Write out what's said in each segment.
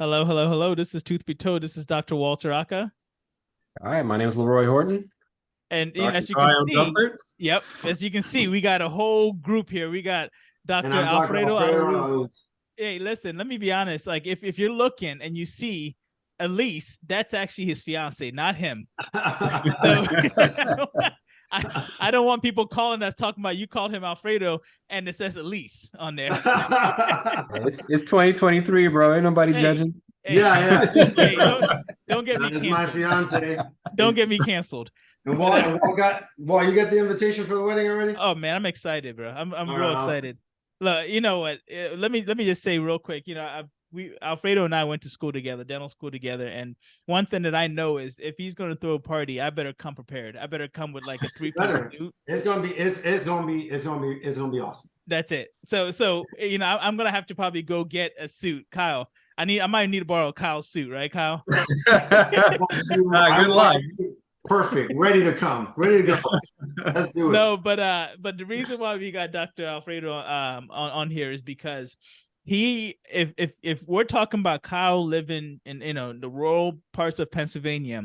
Hello, hello, hello. This is Tooth Be Told. This is Dr. Walter Aka. Hi, my name is Leroy Horton. And Dr. as you can Kyle see, Duffert. yep, as you can see, we got a whole group here. We got And Dr. I'm Dr. Alfredo Alfredo Arauz. Arauz. Hey, listen, let me be honest. Like, if you're looking and you see Elise, that's actually his fiance, not him. So I don't want people calling us talking about you called him Alfredo and it says Elise on there. It's 2023, bro. Ain't nobody Hey, judging. hey, Yeah. hey, don't get me That is my canceled. fiance. Don't get me canceled. And Walt you got the invitation for the wedding already? Oh man, I'm excited, bro. I'm All real right, excited. Look, you know what? Let me just say real quick. You know, Alfredo and I went to school together, dental school together, and one thing that I know is if he's going to throw a party, I better come prepared. I better come with like a three-piece suit. It's gonna be awesome. That's it. So you know, I'm gonna have to probably go get a suit, Kyle. I might need to borrow Kyle's suit, right, Kyle? Good luck. Perfect. Ready to come. Ready to go. Let's do it. No, but the reason why we got Dr. Alfredo on here is because if we're talking about Kyle living in the rural parts of Pennsylvania,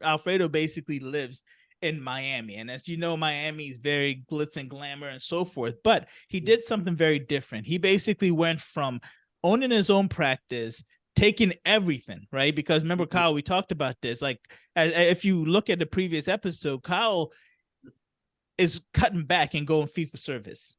Alfredo basically lives in Miami, and as you know, Miami is very glitz and glamour and so forth. But he did something very different. He basically went from owning his own practice, taking everything, right? Because remember, Kyle, we talked about this. Like, if you look at the previous episode, Kyle is cutting back and going fee for service.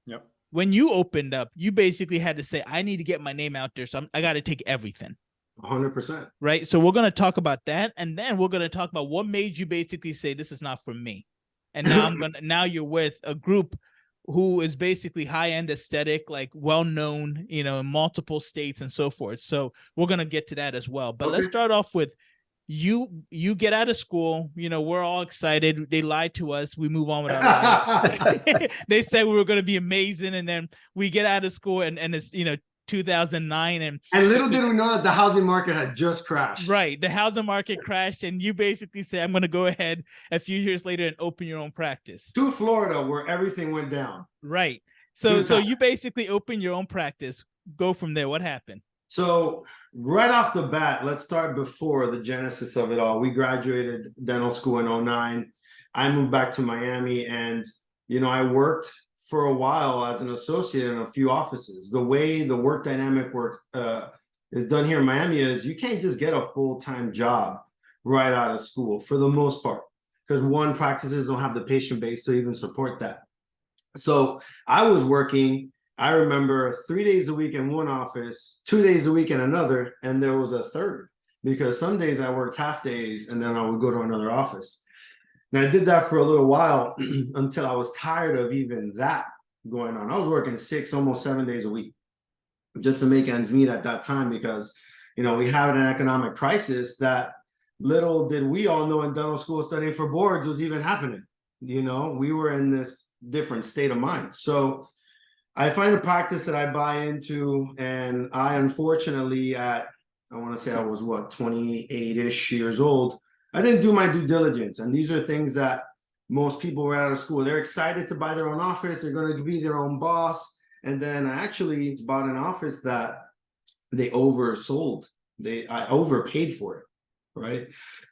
Yep. When you opened up, you basically had to say, I need to get my name out there, so I got to take everything. 100%. Right. So we're going to talk about that. And then we're going to talk about what made you basically say, this is not for me. And now you're with a group who is basically high-end aesthetic, like well-known, in multiple states and so forth. So we're going to get to that as well. But let's start off with you get out of school. We're all excited. They lied to us. We move on with our lives. They said we were going to be amazing. And then we get out of school and it's, 2009. And little did we know that the housing market had just crashed. Right. The housing market crashed. And you basically say, I'm going to go ahead a few years later and open your own practice. To Florida, where everything went down. Right. So you basically open your own practice. Go from there. What happened? So right off the bat, let's start before the genesis of it all. We graduated dental school in 2009. I moved back to Miami and, I worked for a while as an associate in a few offices. The way the work dynamic is done here in Miami is you can't just get a full-time job right out of school for the most part, because one, practices don't have the patient base to even support that. So I was working, I remember 3 days a week in one office, 2 days a week in another, and there was a third, because some days I worked half days and then I would go to another office. And I did that for a little while until I was tired of even that going on. I was working 6, almost 7 days a week just to make ends meet at that time, because, we had an economic crisis that little did we all know in dental school studying for boards was even happening. We were in this different state of mind. So I find a practice that I buy into, and I unfortunately I want to say I was 28-ish years old. I didn't do my due diligence. And these are things that most people were out of school. They're excited to buy their own office. They're going to be their own boss. And then I actually bought an office that they oversold. I overpaid for it, right?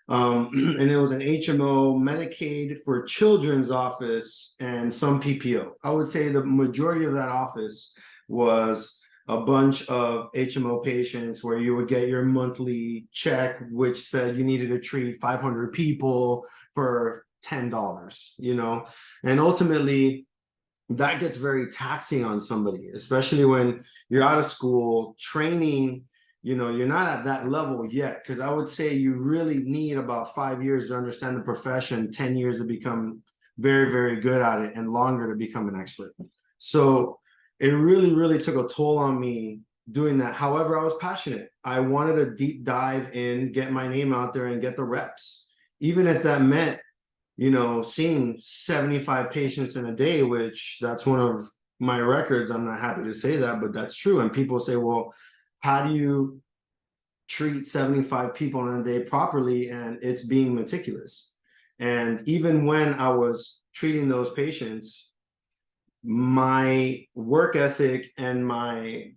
And it was an HMO, Medicaid for children's office, and some PPO. I would say the majority of that office was a bunch of HMO patients where you would get your monthly check, which said you needed to treat 500 people for $10, and ultimately that gets very taxing on somebody, especially when you're out of school training. You're not at that level yet, because I would say you really need about 5 years to understand the profession, 10 years to become very, very good at it, and longer to become an expert. So it really, really took a toll on me doing that. However, I was passionate. I wanted to deep dive in, get my name out there and get the reps, even if that meant, seeing 75 patients in a day, which that's one of my records. I'm not happy to say that, but that's true. And people say, well, how do you treat 75 people in a day properly? And it's being meticulous. And even when I was treating those patients, my work ethic and my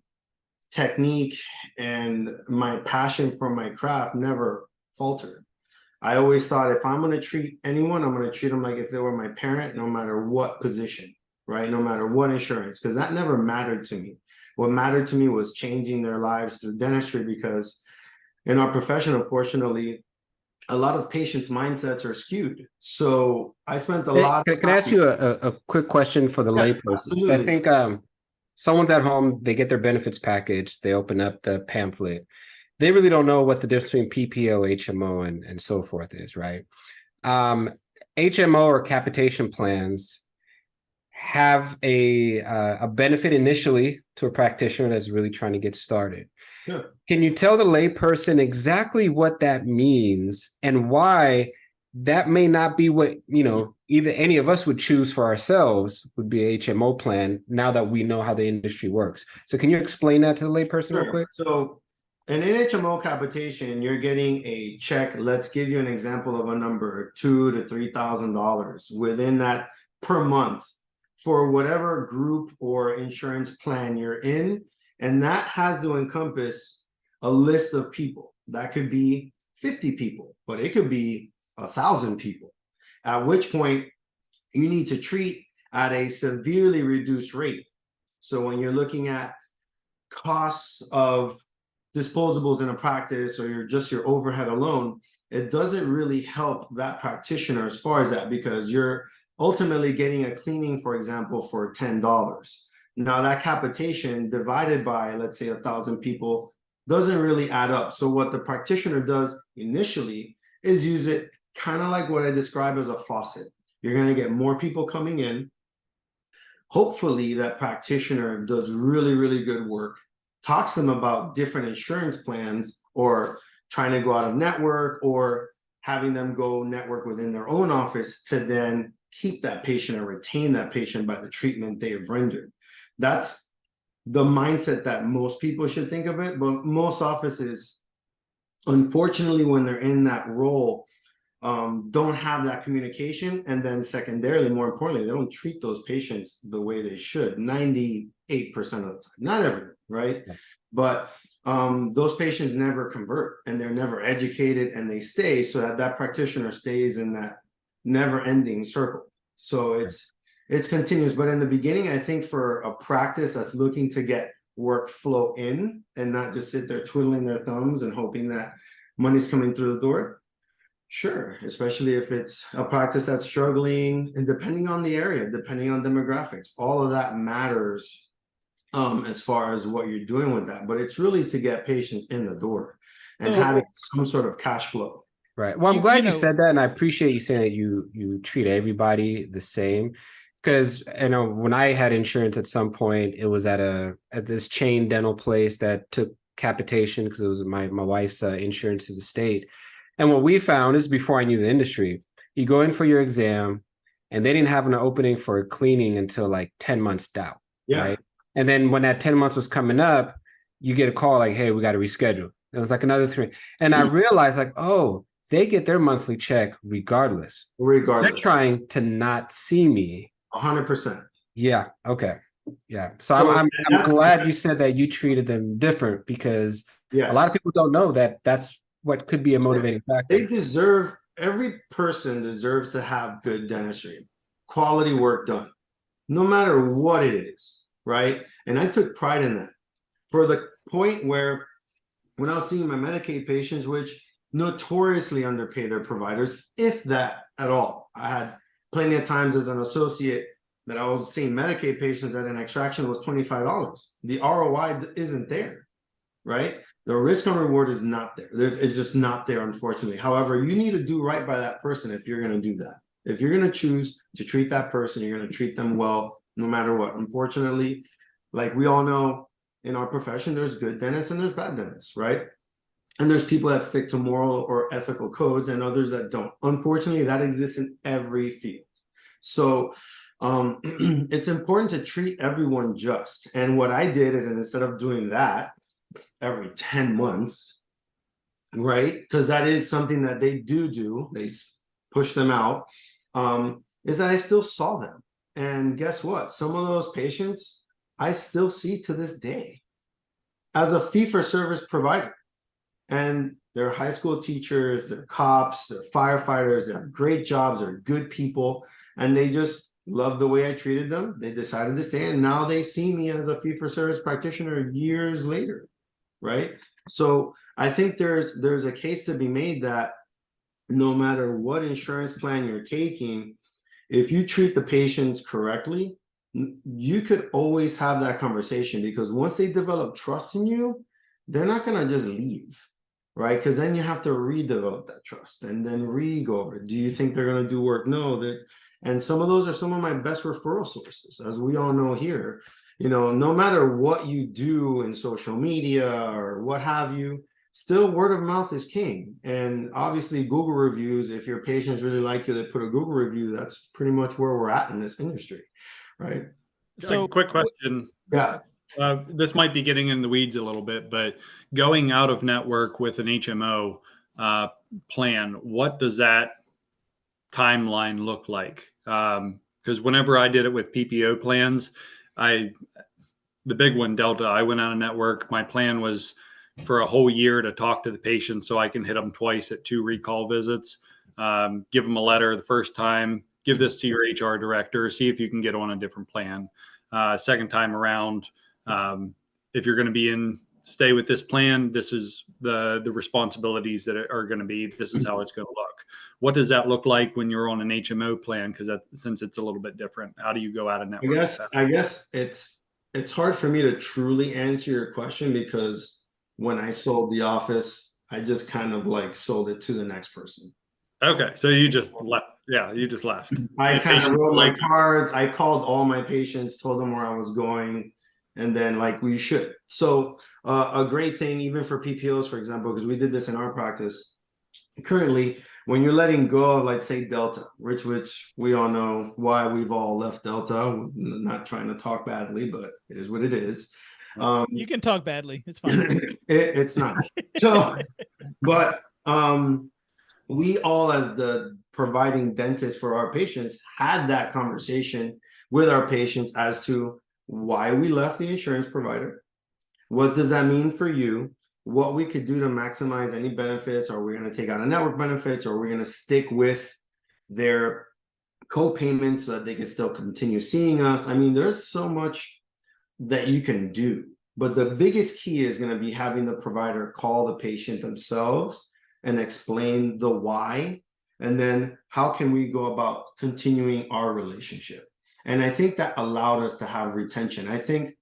technique and my passion for my craft never faltered. I always thought if I'm going to treat anyone, I'm going to treat them like if they were my parent, no matter what position, right? No matter what insurance, because that never mattered to me. What mattered to me was changing their lives through dentistry, because in our profession, unfortunately, a lot of patients' mindsets are skewed. So I spent a lot of Can I ask you a quick question for the layperson? absolutely. I think someone's at home, they get their benefits package, they open up the pamphlet. They really don't know what the difference between PPO, HMO, and so forth is, right? HMO or capitation plans have a benefit initially to a practitioner that's really trying to get started. Sure. Can you tell the layperson exactly what that means and why that may not be what, either any of us would choose for ourselves would be a HMO plan now that we know how the industry works. So can you explain that to the layperson real quick? So an HMO capitation, you're getting a check. Let's give you an example of a number, $2,000 to $3,000 within that per month for whatever group or insurance plan you're in. And that has to encompass a list of people. That could be 50 people, but it could be 1,000 people, at which point you need to treat at a severely reduced rate. So when you're looking at costs of disposables in a practice, or your overhead alone, it doesn't really help that practitioner as far as that, because you're ultimately getting a cleaning, for example, for $10. Now that capitation divided by, let's say, 1,000 people doesn't really add up. So what the practitioner does initially is use it kind of like what I describe as a faucet. You're going to get more people coming in. Hopefully that practitioner does really, really good work, talks to them about different insurance plans, or trying to go out of network, or having them go network within their own office to then keep that patient or retain that patient by the treatment they have rendered. That's the mindset that most people should think of it. But most offices, unfortunately, when they're in that role, don't have that communication. And then secondarily, more importantly, they don't treat those patients the way they should 98% of the time. Not everyone, right? Yeah. But those patients never convert, and they're never educated, and they stay, so that practitioner stays in that never-ending circle. So it's continuous. But in the beginning, I think for a practice that's looking to get workflow in and not just sit there twiddling their thumbs and hoping that money's coming through the door, sure, especially if it's a practice that's struggling, and depending on the area, depending on demographics, all of that matters as far as what you're doing with that. But it's really to get patients in the door and having some sort of cash flow. Right. Well, I'm glad you said that, and I appreciate you saying that you treat everybody the same. Because when I had insurance at some point, it was at this chain dental place that took capitation because it was my wife's insurance to the state. And what we found, is before I knew the industry, you go in for your exam, and they didn't have an opening for a cleaning until like 10 months down. Yeah. Right. And then when that 10 months was coming up, you get a call like, hey, we got to reschedule. It was like another 3. And I realized like, oh, they get their monthly check regardless. They're trying to not see me. 100%. Yeah. Okay. Yeah. So I'm glad you said that you treated them different, because a lot of people don't know that that's what could be a motivating factor. Every person deserves to have good dentistry, quality work done, no matter what it is, right? And I took pride in that, for the point where when I was seeing my Medicaid patients, which notoriously underpay their providers, if that at all. I had plenty of times as an associate that I was seeing Medicaid patients at an extraction was $25. The ROI isn't there, right? The risk and reward is not there. It's just not there, unfortunately. However, you need to do right by that person if you're going to do that. If you're going to choose to treat that person, you're going to treat them well, no matter what. Unfortunately, like we all know in our profession, there's good dentists and there's bad dentists, right? And there's people that stick to moral or ethical codes and others that don't. Unfortunately, that exists in every field. So it's important to treat everyone just. And what I did is, instead of doing that every 10 months, right? Because that is something that they do, they push them out, is that I still saw them. And guess what? Some of those patients I still see to this day. as a fee-for-service provider. And they're high school teachers, they're cops, they're firefighters, they have great jobs, they're good people, and they just love the way I treated them. They decided to stay, and now they see me as a fee-for-service practitioner years later, right? So I think there's a case to be made that no matter what insurance plan you're taking, if you treat the patients correctly, you could always have that conversation, because once they develop trust in you, they're not going to just leave, right? Because then you have to redevelop that trust and then go over it. Do you think they're going to do work? No. And some of those are some of my best referral sources, as we all know here. You know, no matter what you do in social media or what have you, still word of mouth is king. And obviously Google reviews, if your patients really like you, they put a Google review. That's pretty much where we're at in this industry, right? So quick question. Yeah. This might be getting in the weeds a little bit, but going out of network with an HMO plan, what does that timeline look like? Because whenever I did it with PPO plans, the big one, Delta, I went out of network. My plan was for a whole year to talk to the patient so I can hit them twice at 2 recall visits, give them a letter the first time, give this to your HR director, see if you can get on a different plan. Second time around, if you're going to stay with this plan, this is the responsibilities that are going to be, this is how it's going to look. What does that look like when you're on an HMO plan? Because since it's a little bit different, how do you go out of network? I guess it's hard for me to truly answer your question, because when I sold the office, I just kind of like sold it to the next person. Okay, so you just left. Yeah, you just left. I kind of wrote my cards. I called all my patients, told them where I was going, and then like we should. So a great thing, even for PPOs, for example, because we did this in our practice. Currently, when you're letting go of, let's say, Delta, which we all know why we've all left Delta. I'm not trying to talk badly, but it is what it is. You can talk badly. It's fine. It's not. So, but we all, as the providing dentists for our patients, had that conversation with our patients as to why we left the insurance provider. What does that mean for you? What we could do to maximize any benefits? Are we going to take out a network benefits? Or are we going to stick with their co-payments so that they can still continue seeing us? I mean, there's so much that you can do, but the biggest key is going to be having the provider call the patient themselves and explain the why, and then how can we go about continuing our relationship. And I think that allowed us to have retention. I think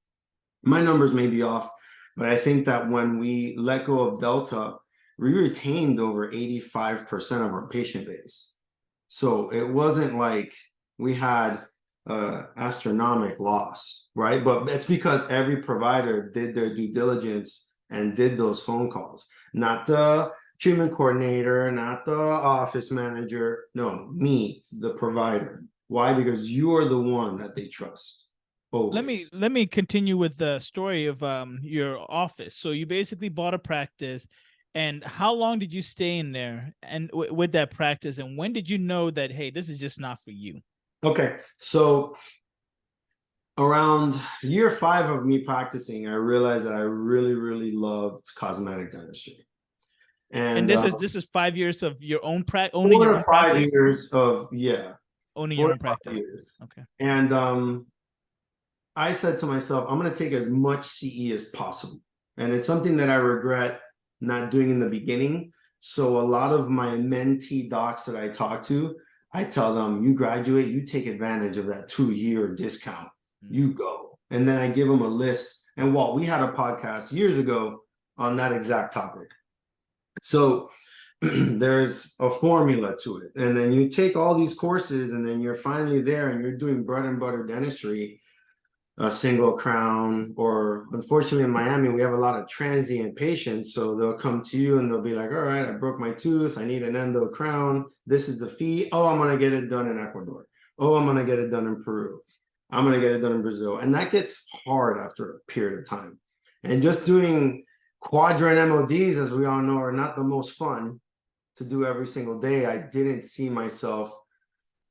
my numbers may be off, but I think that when we let go of Delta, we retained over 85% of our patient base. So it wasn't like we had astronomical loss, right? But it's because every provider did their due diligence and did those phone calls. Not the treatment coordinator, not the office manager. No, me, the provider. Why? Because you are the one that they trust. Always. Let me continue with the story of your office. So you basically bought a practice, and how long did you stay in there and with that practice? And when did you know that, hey, this is just not for you? Okay, so around year 5 of me practicing, I realized that I really, really loved cosmetic dentistry. And this is 5 years of your own practice, owning your own 5 practice? Years of owning your own practice. Years. Okay. And I said to myself, I'm going to take as much CE as possible, and it's something that I regret not doing in the beginning. So a lot of my mentee docs that I talk to, I tell them, you graduate, you take advantage of that 2-year discount. You go. And then I give them a list. And Walt, we had a podcast years ago on that exact topic. So there's a formula to it. And then you take all these courses, and then you're finally there and you're doing bread and butter dentistry, a single crown, or unfortunately in Miami, we have a lot of transient patients. So they'll come to you and they'll be like, all right, I broke my tooth. I need an endo crown. This is the fee. Oh, I'm going to get it done in Ecuador. Oh, I'm going to get it done in Peru. I'm going to get it done in Brazil. And that gets hard after a period of time. And just doing quadrant MODs, as we all know, are not the most fun to do every single day. I didn't see myself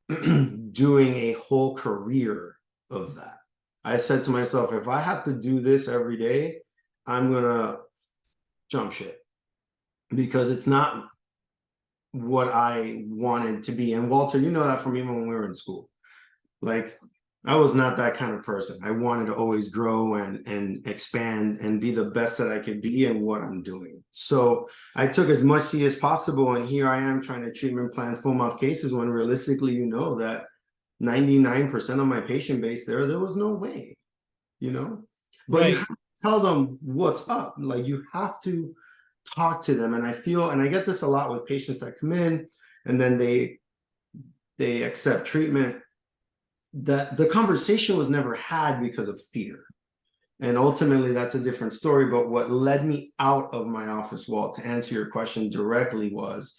doing a whole career of that. I said to myself, if I have to do this every day, I'm gonna jump ship because it's not what I wanted to be. And Walter, you know that from even when we were in school. Like, I was not that kind of person. I wanted to always grow and expand and be the best that I could be in what I'm doing. So I took as much C as possible, and here I am trying to treatment plan full mouth cases when realistically, you know, that 99% of my patient base there was no way, you know. But you have to tell them what's up. Like, you have to talk to them. And I feel, and I get this a lot with patients that come in and then they accept treatment, that the conversation was never had because of fear. And ultimately that's a different story. But what led me out of my office wall, to answer your question directly, was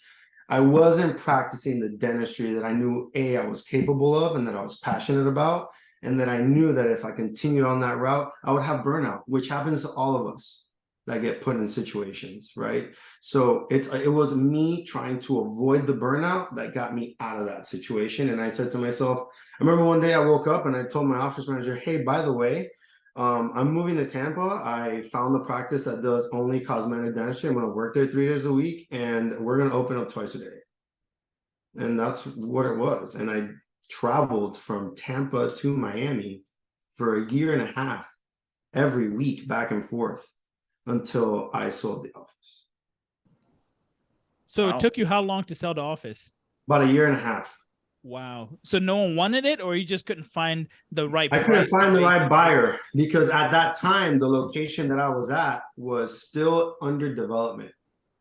I wasn't practicing the dentistry that I knew I was capable of and that I was passionate about. And that I knew that if I continued on that route, I would have burnout, which happens to all of us that get put in situations, right? So it was me trying to avoid the burnout that got me out of that situation. And I said to myself, I remember one day I woke up and I told my office manager, hey, by the way, I'm moving to Tampa. I found the practice that does only cosmetic dentistry. I'm going to work there 3 days a week, and we're going to open up twice a day. And that's what it was. And I traveled from Tampa to Miami for a year and a half every week, back and forth, until I sold the office. So It took you how long to sell the office? About a year and a half. Wow. So no one wanted it, or you just couldn't find the right price? I couldn't find the right buyer, because at that time, the location that I was at was still under development.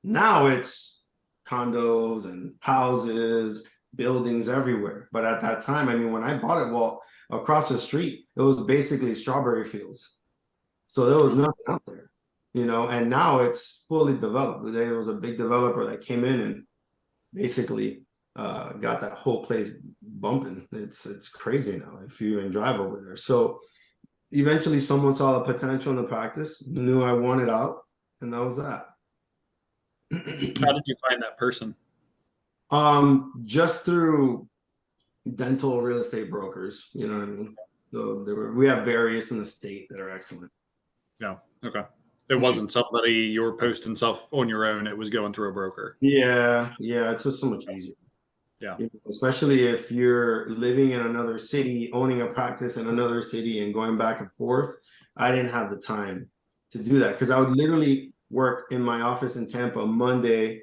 Now it's condos and houses, buildings everywhere. But at that time, I mean, when I bought it, well, across the street, it was basically strawberry fields. So there was nothing out there, you know, and now it's fully developed. There was a big developer that came in and basically got that whole place bumping. It's crazy now if you even drive over there. So eventually someone saw the potential in the practice, knew I wanted out, and that was that. How did you find that person? Just through dental real estate brokers, you know what I mean? So we have various in the state that are excellent. Yeah. Okay. It wasn't somebody you were posting stuff on your own. It was going through a broker. Yeah. It's just so much easier. Yeah. You know, especially if you're living in another city, owning a practice in another city and going back and forth. I didn't have the time to do that, because I would literally work in my office in Tampa Monday,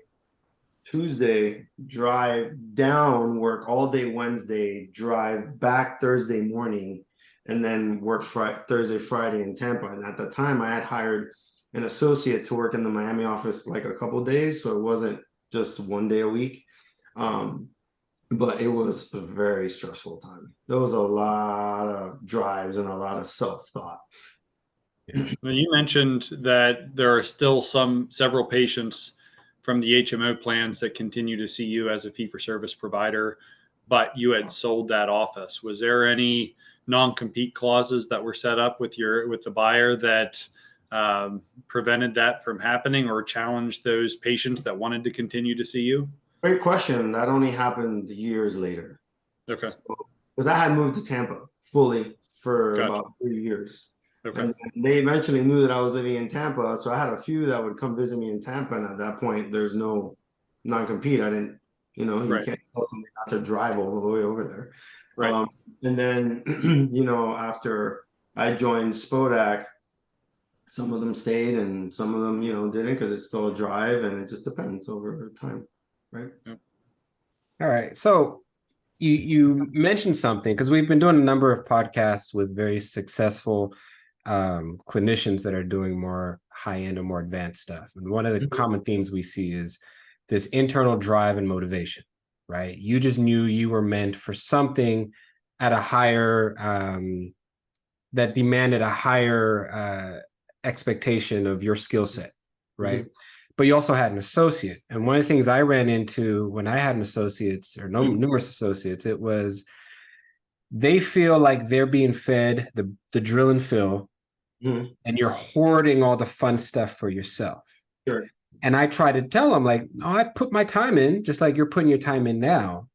Tuesday, drive down, work all day Wednesday, drive back Thursday morning, and then work Thursday, Friday in Tampa. And at the time I had hired an associate to work in the Miami office like a couple of days. So it wasn't just 1 day a week. But it was a very stressful time. There was a lot of drives and a lot of self-thought. Well, you mentioned that there are still several patients from the HMO plans that continue to see you as a fee-for-service provider, but you had sold that office. Was there any non-compete clauses that were set up with the buyer that prevented that from happening, or challenged those patients that wanted to continue to see you? Great question. That only happened years later. Okay. Because I had moved to Tampa fully for about 3 years. Okay. And they eventually knew that I was living in Tampa. So I had a few that would come visit me in Tampa. And at that point, there's no non-compete. I didn't, you know, you can't tell somebody not to drive all the way over there. Right. And then, you know, after I joined Spodak, some of them stayed and some of them, you know, didn't, because it's still a drive, and it just depends over time. Right. All right. So you mentioned something, because we've been doing a number of podcasts with very successful clinicians that are doing more high-end or more advanced stuff. And one of the common themes we see is this internal drive and motivation, right? You just knew you were meant for something at a higher, that demanded a higher expectation of your skill set, right? But you also had an associate. And one of the things I ran into when I had an associates, or numerous associates, it was they feel like they're being fed the drill and fill, and you're hoarding all the fun stuff for yourself. Sure. And I try to tell them, like, no, I put my time in, just like you're putting your time in now.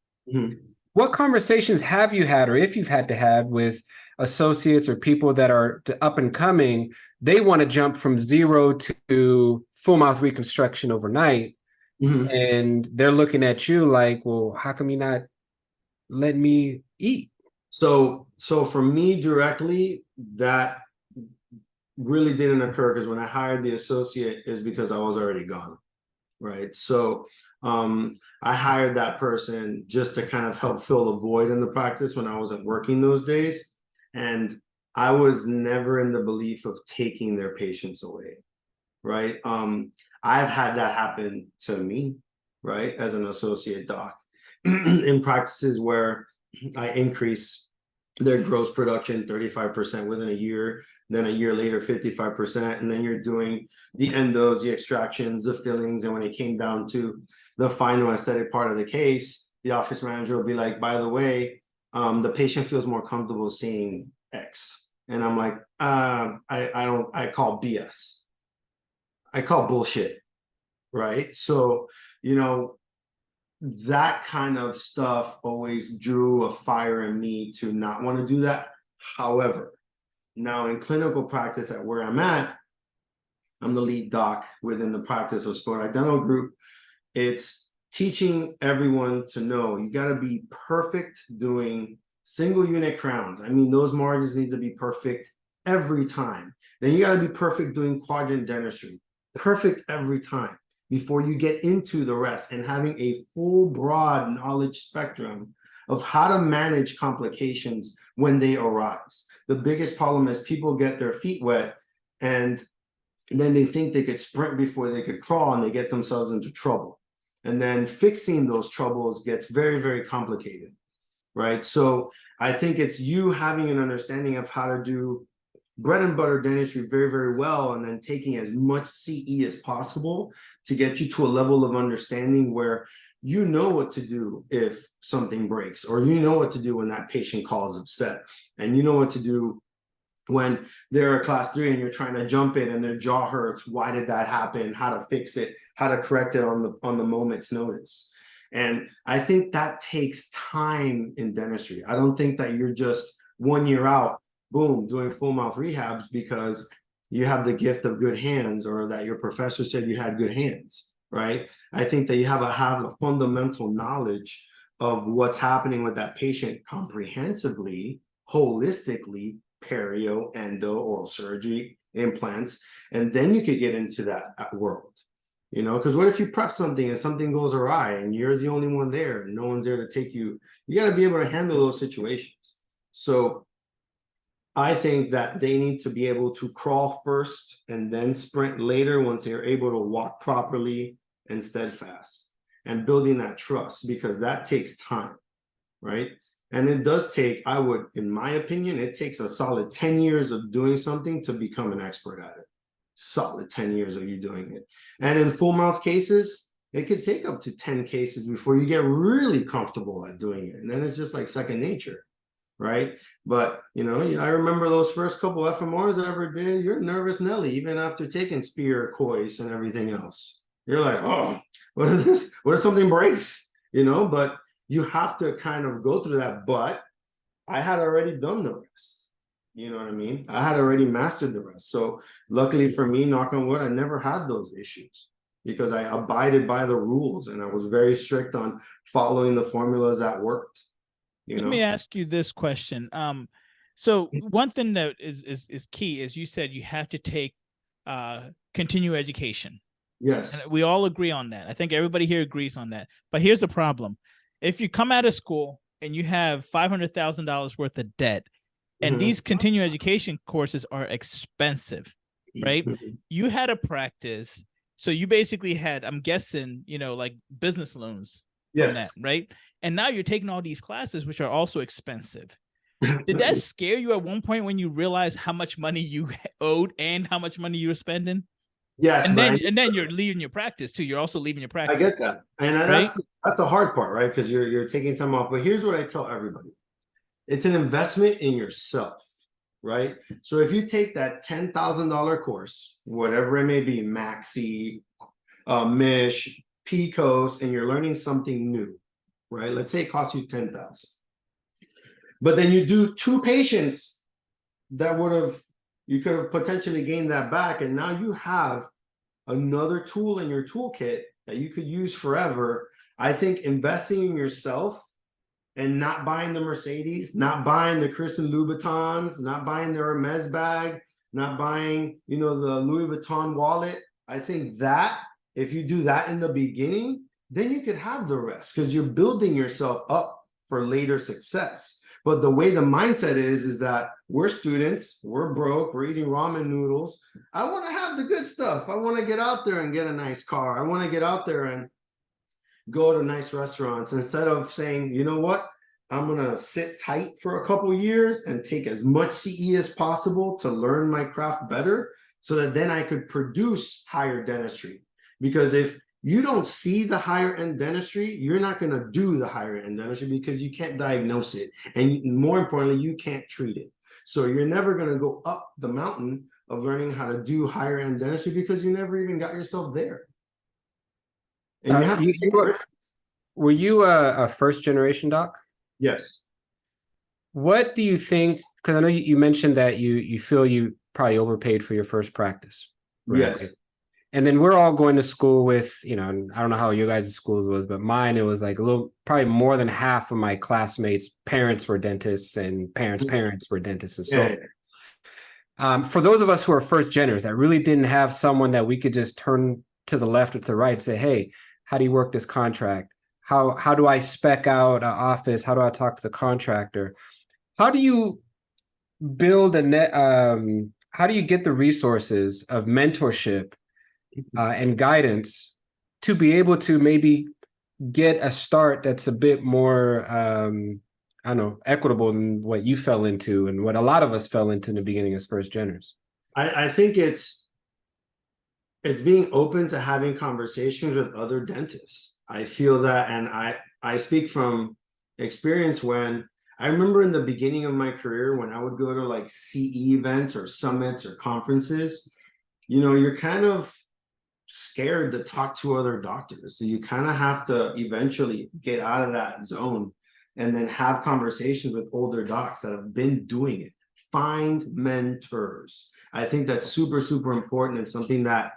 What conversations have you had, or if you've had to have, with associates or people that are up and coming, they want to jump from 0 to full mouth reconstruction overnight. Mhm. And they're looking at you like, well, how come you not let me eat? So for me directly, that really didn't occur, because when I hired the associate is because I was already gone, right? So I hired that person just to kind of help fill the void in the practice when I wasn't working those days. And I was never in the belief of taking their patients away, right? I've had that happen to me, right, as an associate doc in practices where I increase their gross production 35% within a year, then a year later 55%, and then you're doing the endos, the extractions, the fillings, and when it came down to the final aesthetic part of the case, the office manager will be like, by the way, the patient feels more comfortable seeing X. And I'm like, I call BS. I call bullshit, right? So, that kind of stuff always drew a fire in me to not want to do that. However, now in clinical practice at where I'm at, I'm the lead doc within the practice of Sport Dental Group. It's teaching everyone to know you got to be perfect doing single unit crowns. I mean, those margins need to be perfect every time. Then you got to be perfect doing quadrant dentistry, perfect every time, before you get into the rest, and having a full broad knowledge spectrum of how to manage complications when they arise. The biggest problem is people get their feet wet and then they think they could sprint before they could crawl, and they get themselves into trouble. And then fixing those troubles gets very, very complicated, right? So I think it's you having an understanding of how to do bread and butter dentistry very, very well, and then taking as much CE as possible to get you to a level of understanding where you know what to do if something breaks, or you know what to do when that patient calls upset, and you know what to do when they're a class 3 and you're trying to jump in and their jaw hurts. Why did that happen? How to fix it, how to correct it on the moment's notice. And I think that takes time in dentistry. I don't think that you're just 1 year out, boom, doing full mouth rehabs because you have the gift of good hands, or that your professor said you had good hands, right? I think that you have a fundamental knowledge of what's happening with that patient comprehensively, holistically, perio, endo, oral surgery, implants, and then you could get into that world. Because what if you prep something and something goes awry and you're the only one there and no one's there to take you? You got to be able to handle those situations. So I think that they need to be able to crawl first and then sprint later once they're able to walk properly and steadfast, and building that trust, because that takes time, right? And it does take, in my opinion, it takes a solid 10 years of doing something to become an expert at it. Solid 10 years of you doing it. And in full mouth cases, it could take up to 10 cases before you get really comfortable at doing it. And then it's just like second nature, right? But, I remember those first couple FMRs I ever did, you're nervous Nelly, even after taking spear, cois, and everything else. You're like, oh, what is this? What if something breaks? But you have to kind of go through that. But I had already done the rest. You know what I mean? I had already mastered the rest. So luckily for me, knock on wood, I never had those issues because I abided by the rules and I was very strict on following the formulas that worked. Let me ask you this question. So one thing that is key is you said you have to take continuing education. Yes. And we all agree on that. I think everybody here agrees on that. But here's the problem. If you come out of school and you have $500,000 worth of debt, and these continuing education courses are expensive, right? You had a practice. So you basically had, I'm guessing, like business loans from that, right? And now you're taking all these classes, which are also expensive. Did that scare you at one point when you realized how much money you owed and how much money you were spending? Yes, and then you're leaving your practice too. You're also leaving your practice. I get that, and right? that's a hard part, right? Because you're taking time off. But here's what I tell everybody: it's an investment in yourself, right? So if you take that $10,000 course, whatever it may be, Maxi, Mish, Picos, and you're learning something new, right? Let's say it costs you $10,000, but then you do 2 patients you could have potentially gained that back, and now you have another tool in your toolkit that you could use forever. I think investing in yourself and not buying the Mercedes, not buying the Christian Louboutins, not buying the Hermes bag, not buying, the Louis Vuitton wallet. I think that if you do that in the beginning, then you could have the rest, because you're building yourself up for later success. But the way the mindset is that we're students, we're broke, we're eating ramen noodles. I want to have the good stuff. I want to get out there and get a nice car. I want to get out there and go to nice restaurants, instead of saying, you know what, I'm going to sit tight for a couple years and take as much CE as possible to learn my craft better, so that then I could produce higher dentistry. Because if you don't see the higher end dentistry, you're not going to do the higher end dentistry, because you can't diagnose it. And more importantly, you can't treat it. So you're never going to go up the mountain of learning how to do higher end dentistry, because you never even got yourself there. And you have were you a first generation doc? Yes. What do you think? Because I know you mentioned that you feel you probably overpaid for your first practice. Right? Yes. And then we're all going to school with, I don't know how you guys' schools was, but mine, it was like probably more than half of my classmates' parents were dentists, and parents were dentists, and so forth. For those of us who are first geners that really didn't have someone that we could just turn to the left or to the right and say, hey, how do you work this contract? How do I spec out an office? How do I talk to the contractor? How do you build how do you get the resources of mentorship and guidance to be able to maybe get a start that's a bit more, equitable than what you fell into and what a lot of us fell into in the beginning as first geners? I think it's being open to having conversations with other dentists. I feel that, and I speak from experience. When I remember in the beginning of my career, when I would go to like CE events or summits or conferences, you're kind of scared to talk to other doctors. So you kind of have to eventually get out of that zone and then have conversations with older docs that have been doing it. Find mentors. I think that's super, super important, and something that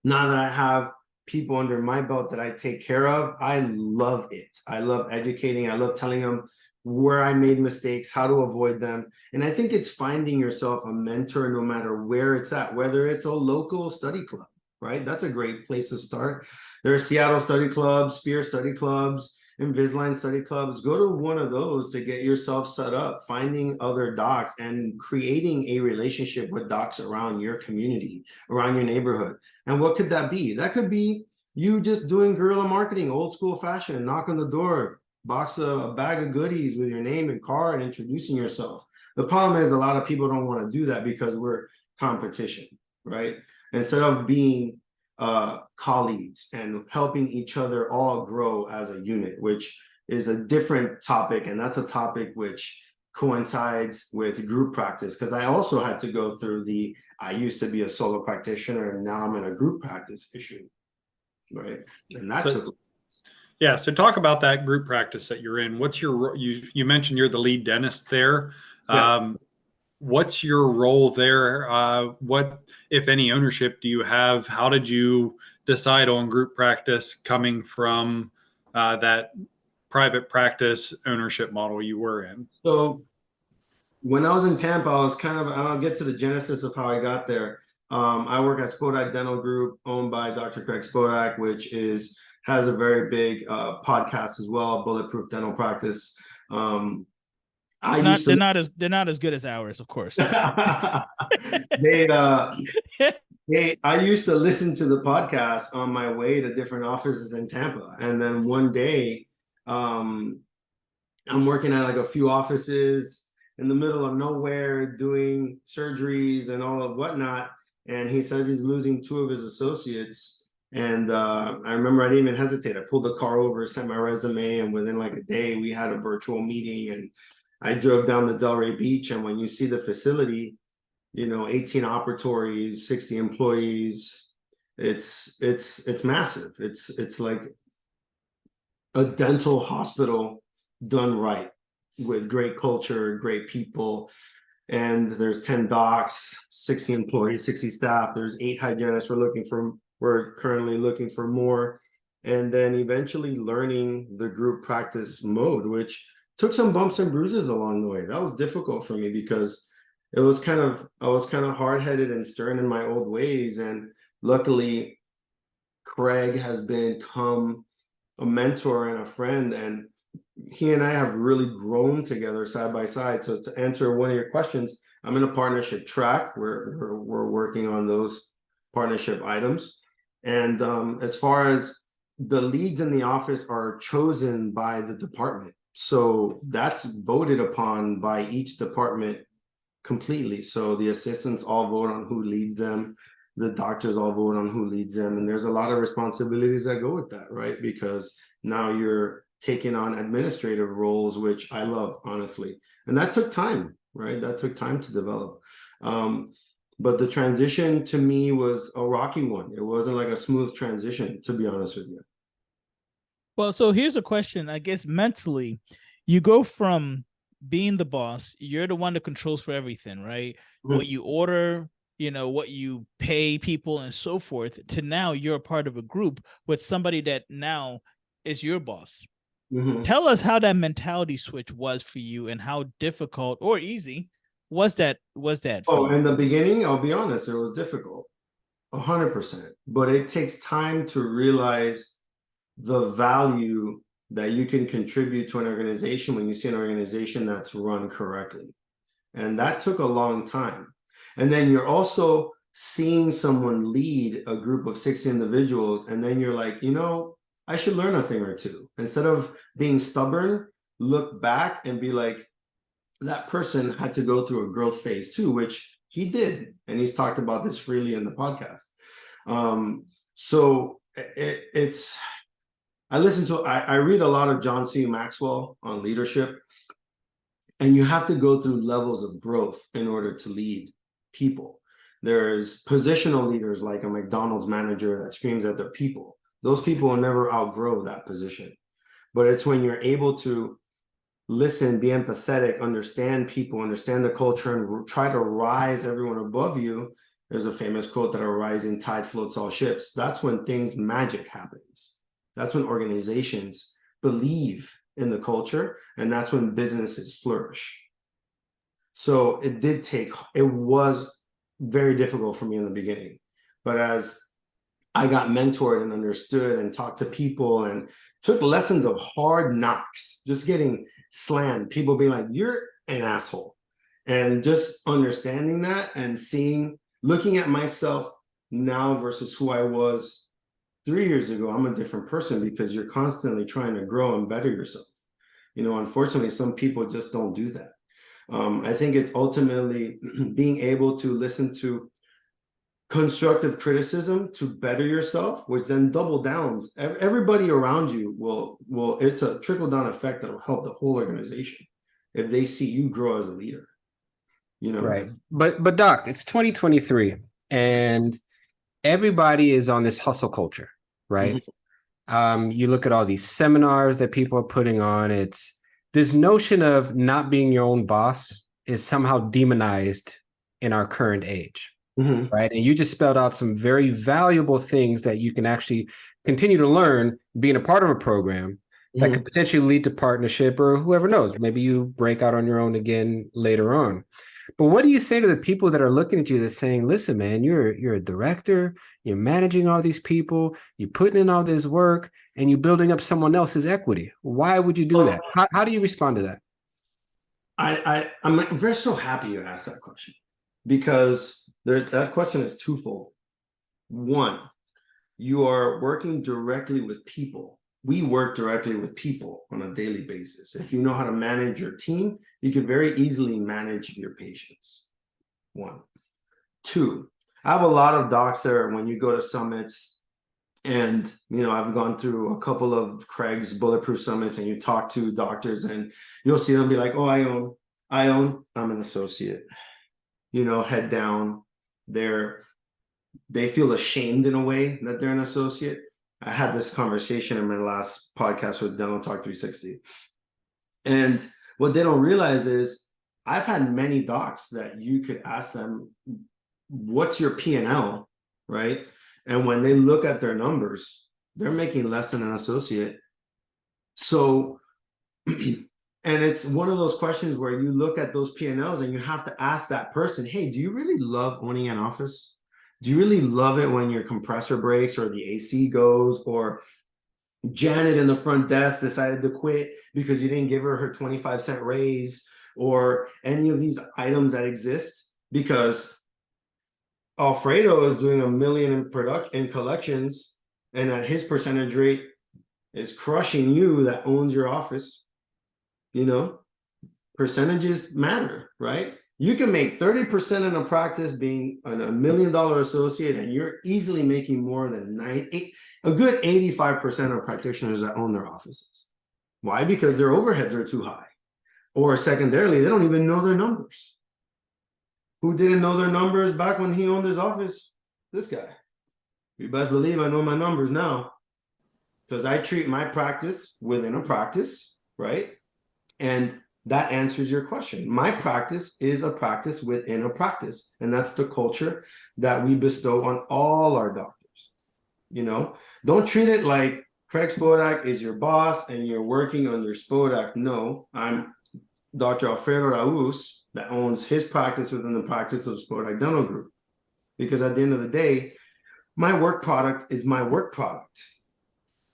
now that I have people under my belt that I take care of, I love it. I love educating. I love telling them where I made mistakes, how to avoid them. And I think it's finding yourself a mentor no matter where it's at, whether it's a local study club, right? That's a great place to start. There are Seattle study clubs, Spear study clubs, Invisalign study clubs. Go to one of those to get yourself set up, finding other docs and creating a relationship with docs around your community, around your neighborhood. And what could that be? That could be you just doing guerrilla marketing, old school fashion, knock on the door, box a bag of goodies with your name and card, introducing yourself. The problem is a lot of people don't want to do that because we're competition, right? Instead of being colleagues and helping each other all grow as a unit, which is a different topic. And that's a topic which coincides with group practice, because I also had to go through I used to be a solo practitioner and now I'm in a group practice issue, right? And that took. Yeah, so talk about that group practice that you're in. What's your, you mentioned you're the lead dentist there. Yeah. What's your role there? What, if any, ownership do you have? How did you decide on group practice coming from that private practice ownership model you were in? So when I was in Tampa, I was I'll get to the genesis of how I got there. I work at Spodak Dental Group, owned by Dr. Craig Spodak, which has a very big podcast as well, Bulletproof Dental Practice. They're not as good as ours, of course. I used to listen to the podcast on my way to different offices in Tampa. And then one day, I'm working at like a few offices in the middle of nowhere doing surgeries and all of whatnot. And he says he's losing 2 of his associates. And I remember I didn't even hesitate. I pulled the car over, sent my resume, and within like a day, we had a virtual meeting. And I drove down to Delray Beach. And when you see the facility, 18 operatories, 60 employees, it's massive. It's like a dental hospital done right, with great culture, great people. and there's 10 docs, 60 employees, 60 staff. There's 8 hygienists. We're currently looking for more. And then eventually learning the group practice mode, which took some bumps and bruises along the way. That was difficult for me because I was kind of hard-headed and stern in my old ways. And luckily, Craig has become a mentor and a friend, and he and I have really grown together side by side. So to answer one of your questions, I'm in a partnership track. We're working on those partnership items. And as far as the leads in the office are chosen by the department. So that's voted upon by each department completely. So the assistants all vote on who leads them. The doctors all vote on who leads them. And there's a lot of responsibilities that go with that, right? Because now you're taking on administrative roles, which I love, honestly. And that took time, right? That took time to develop. But the transition to me was a rocky one. It wasn't like a smooth transition, to be honest with you. Well, so here's a question. I guess mentally, you go from being the boss, you're the one that controls for everything, right? Mhm. What you order, what you pay people and so forth, to now you're a part of a group with somebody that now is your boss. Mhm. Tell us how that mentality switch was for you and how difficult or easy was that for Oh, you? in the beginning, I'll be honest, it was difficult, 100%. But it takes time to realize the value that you can contribute to an organization when you see an organization that's run correctly. And that took a long time. And then you're also seeing someone lead a group of 6 individuals, and then you're like, I should learn a thing or two. Instead of being stubborn, look back and be like, that person had to go through a growth phase too, which he did. And he's talked about this freely in the podcast. So I read a lot of John C. Maxwell on leadership, and you have to go through levels of growth in order to lead people. There's positional leaders like a McDonald's manager that screams at their people. Those people will never outgrow that position. But it's when you're able to listen, be empathetic, understand people, understand the culture, and try to rise everyone above you. There's a famous quote that a rising tide floats all ships. That's when magic happens. That's when organizations believe in the culture, and that's when businesses flourish. So it was very difficult for me in the beginning. But as I got mentored and understood and talked to people and took lessons of hard knocks, just getting slammed, people being like, you're an asshole. And just understanding that and looking at myself now versus who I was 3 years ago, I'm a different person because you're constantly trying to grow and better yourself. Unfortunately, some people just don't do that. I think it's ultimately being able to listen to constructive criticism to better yourself, which then double downs. Everybody around you will it's a trickle-down effect that will help the whole organization if they see you grow as a leader. Right. But Doc, it's 2023 and everybody is on this hustle culture, right? Mm-hmm. You look at all these seminars that people are putting on. It's this notion of not being your own boss is somehow demonized in our current age. Mm-hmm. Right. And you just spelled out some very valuable things that you can actually continue to learn being a part of a program that could potentially lead to partnership, or whoever knows, maybe you break out on your own again later on. But what do you say to the people that are looking at you that's saying, listen, man, you're a director, you're managing all these people, you're putting in all this work, and you're building up someone else's equity. Why would you do that? How do you respond to that? I'm very so happy you asked that question, because that question is twofold. One, you are working directly with people. We work directly with people on a daily basis. If you know how to manage your team, you can very easily manage your patients. One. Two, I have a lot of docs there when you go to summits, and I've gone through a couple of Craig's Bulletproof Summits, and you talk to doctors and you'll see them be like, oh, I'm an associate, head down. They feel ashamed in a way that they're an associate. I had this conversation in my last podcast with Dental Talk 360. And what they don't realize is I've had many docs that you could ask them, what's your P&L, right? And when they look at their numbers, they're making less than an associate. So, and it's one of those questions where you look at those P&Ls and you have to ask that person, hey, do you really love owning an office? Do you really love it when your compressor breaks or the AC goes, or Janet in the front desk decided to quit because you didn't give her her 25-cent raise, or any of these items that exist? Because Alfredo is doing $1 million in collections, and at his percentage rate is crushing you that owns your office. You know, percentages matter, right? You can make 30% in a practice being a $1 million associate, and you're easily making more than a good 85% of practitioners that own their offices. Why? Because their overheads are too high. Or secondarily, they don't even know their numbers. Who didn't know their numbers back when he owned his office? This guy. You best believe I know my numbers now, because I treat my practice within a practice, right? And that answers your question. My practice is a practice within a practice. And that's the culture that we bestow on all our doctors. You know, don't treat it like Craig Spodak is your boss and you're working under Spodak. No, I'm Dr. Alfredo Arauz that owns his practice within the practice of Spodak Dental Group. Because at the end of the day, my work product is my work product.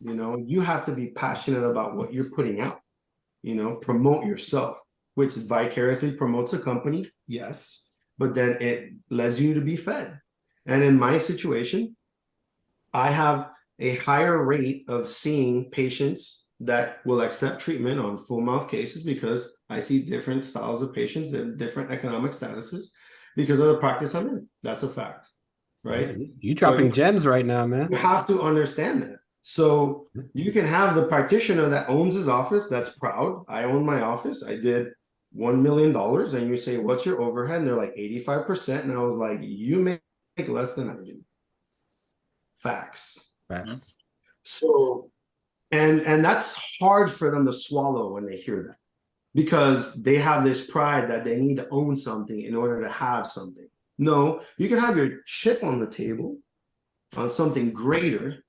You know, you have to be passionate about what you're putting out. You know, promote yourself, which vicariously promotes the company, yes, but then it lets you to be fed. And in my situation, I have a higher rate of seeing patients that will accept treatment on full mouth cases, because I see different styles of patients and different economic statuses because of the practice I'm in. That's a fact, right? You dropping gems right now, man. You have to understand that. So you can have the practitioner that owns his office that's proud. I own my office. I did $1 million. And you say, what's your overhead? And they're like 85%. And I was like, you make less than I do. Facts. So, and that's hard for them to swallow when they hear that, because they have this pride that they need to own something in order to have something. No, you can have your chip on the table on something greater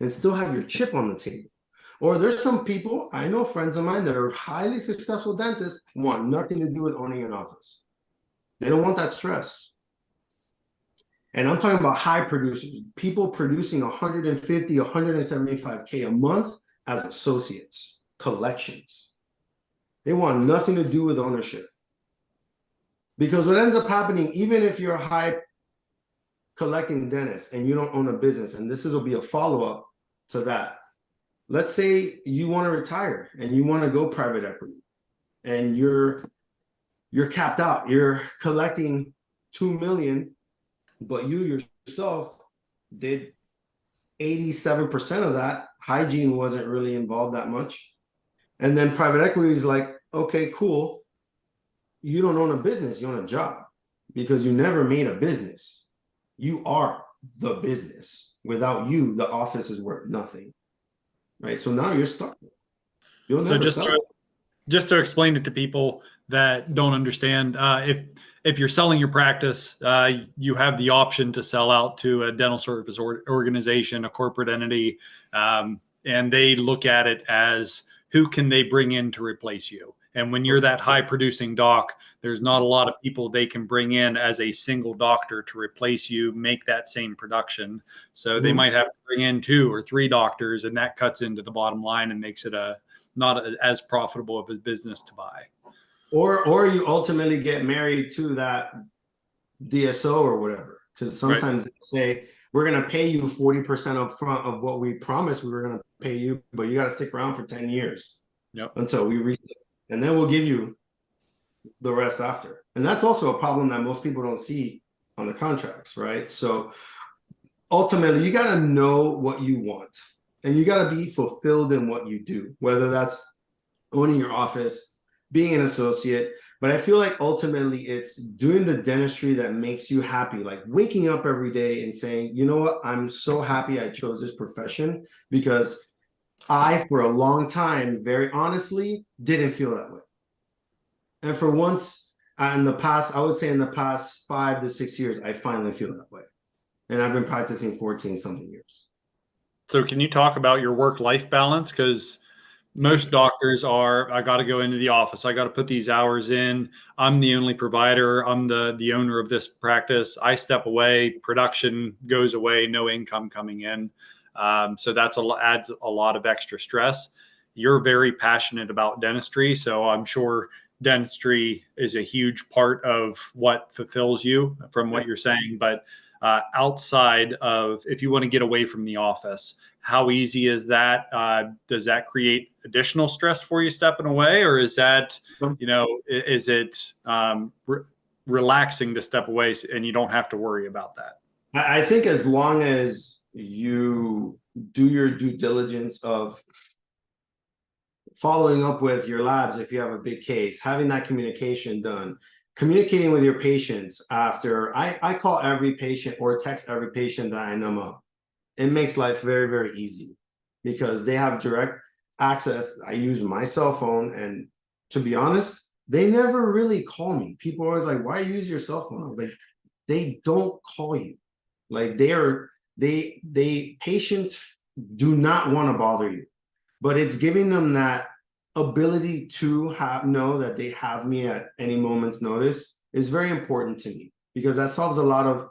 and still have your chip on the table. Or there's some people, I know friends of mine that are highly successful dentists, want nothing to do with owning an office. They don't want that stress. And I'm talking about high producers, people producing 150, 175K a month as associates, collections. They want nothing to do with ownership. Because what ends up happening, even if you're a high collecting dentist and you don't own a business, and this will be a follow-up to that. Let's say you want to retire and you want to go private equity, and you're capped out. You're collecting $2 million, but you yourself did 87% of that. Hygiene wasn't really involved that much. And then private equity is like, okay, cool. You don't own a business, you own a job, because you never made a business. You are the business. Without you, the office is worth nothing, right? So now you're stuck. You'll never just to explain it to people that don't understand, if you're selling your practice, you have the option to sell out to a dental service organization, a corporate entity, and they look at it as who can they bring in to replace you. And when you're that high producing doc, there's not a lot of people they can bring in as a single doctor to replace you, make that same production. So they might have to bring in 2 or 3 doctors, and that cuts into the bottom line and makes it not as profitable of a business to buy. Or you ultimately get married to that DSO or whatever, because sometimes they say, we're going to pay you 40% up front of what we promised we were going to pay you, but you got to stick around for 10 years until we reach it. And then we'll give you the rest after. And that's also a problem that most people don't see on the contracts, right? So ultimately, you got to know what you want, and you got to be fulfilled in what you do, whether that's owning your office, being an associate. But I feel like ultimately it's doing the dentistry that makes you happy, like waking up every day and saying, you know what, I'm so happy I chose this profession, because I, for a long time, very honestly, didn't feel that way. And for once in the past, I would say in the past 5 to 6 years, I finally feel that way. And I've been practicing 14 something years. So can you talk about your work-life balance? Because most doctors are, I got to go into the office. I got to put these hours in. I'm the only provider. I'm the owner of this practice. I step away, production goes away, no income coming in. So that's adds a lot of extra stress. You're very passionate about dentistry, so I'm sure dentistry is a huge part of what fulfills you from what you're saying. But outside of, if you want to get away from the office, how easy is that? Does that create additional stress for you stepping away, or is that, is it relaxing to step away and you don't have to worry about that? I think as long as you do your due diligence of following up with your labs, if you have a big case, having that communication done, communicating with your patients after, I call every patient or text every patient that I know of. It makes life very, very easy because they have direct access. I use my cell phone, and to be honest, they never really call me. People are always like, why do you use your cell phone? I was like, they don't call you. Like patients do not want to bother you, but it's giving them that ability to know that they have me at any moment's notice is very important to me, because that solves a lot of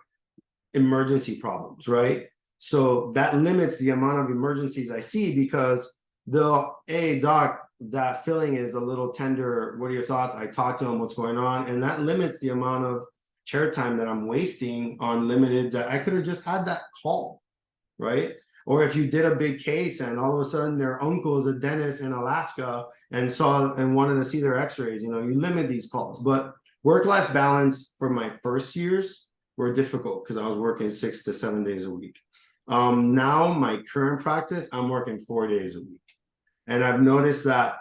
emergency problems, right? So that limits the amount of emergencies I see, because hey, doc, that filling is a little tender. What are your thoughts? I talk to them, what's going on? And that limits the amount of chair time that I'm wasting on limiteds that I could have just had that call, right? Or if you did a big case and all of a sudden their uncle is a dentist in Alaska and wanted to see their x-rays, you limit these calls. But work-life balance for my first years were difficult because I was working 6 to 7 days a week. Now my current practice, I'm working 4 days a week. And I've noticed that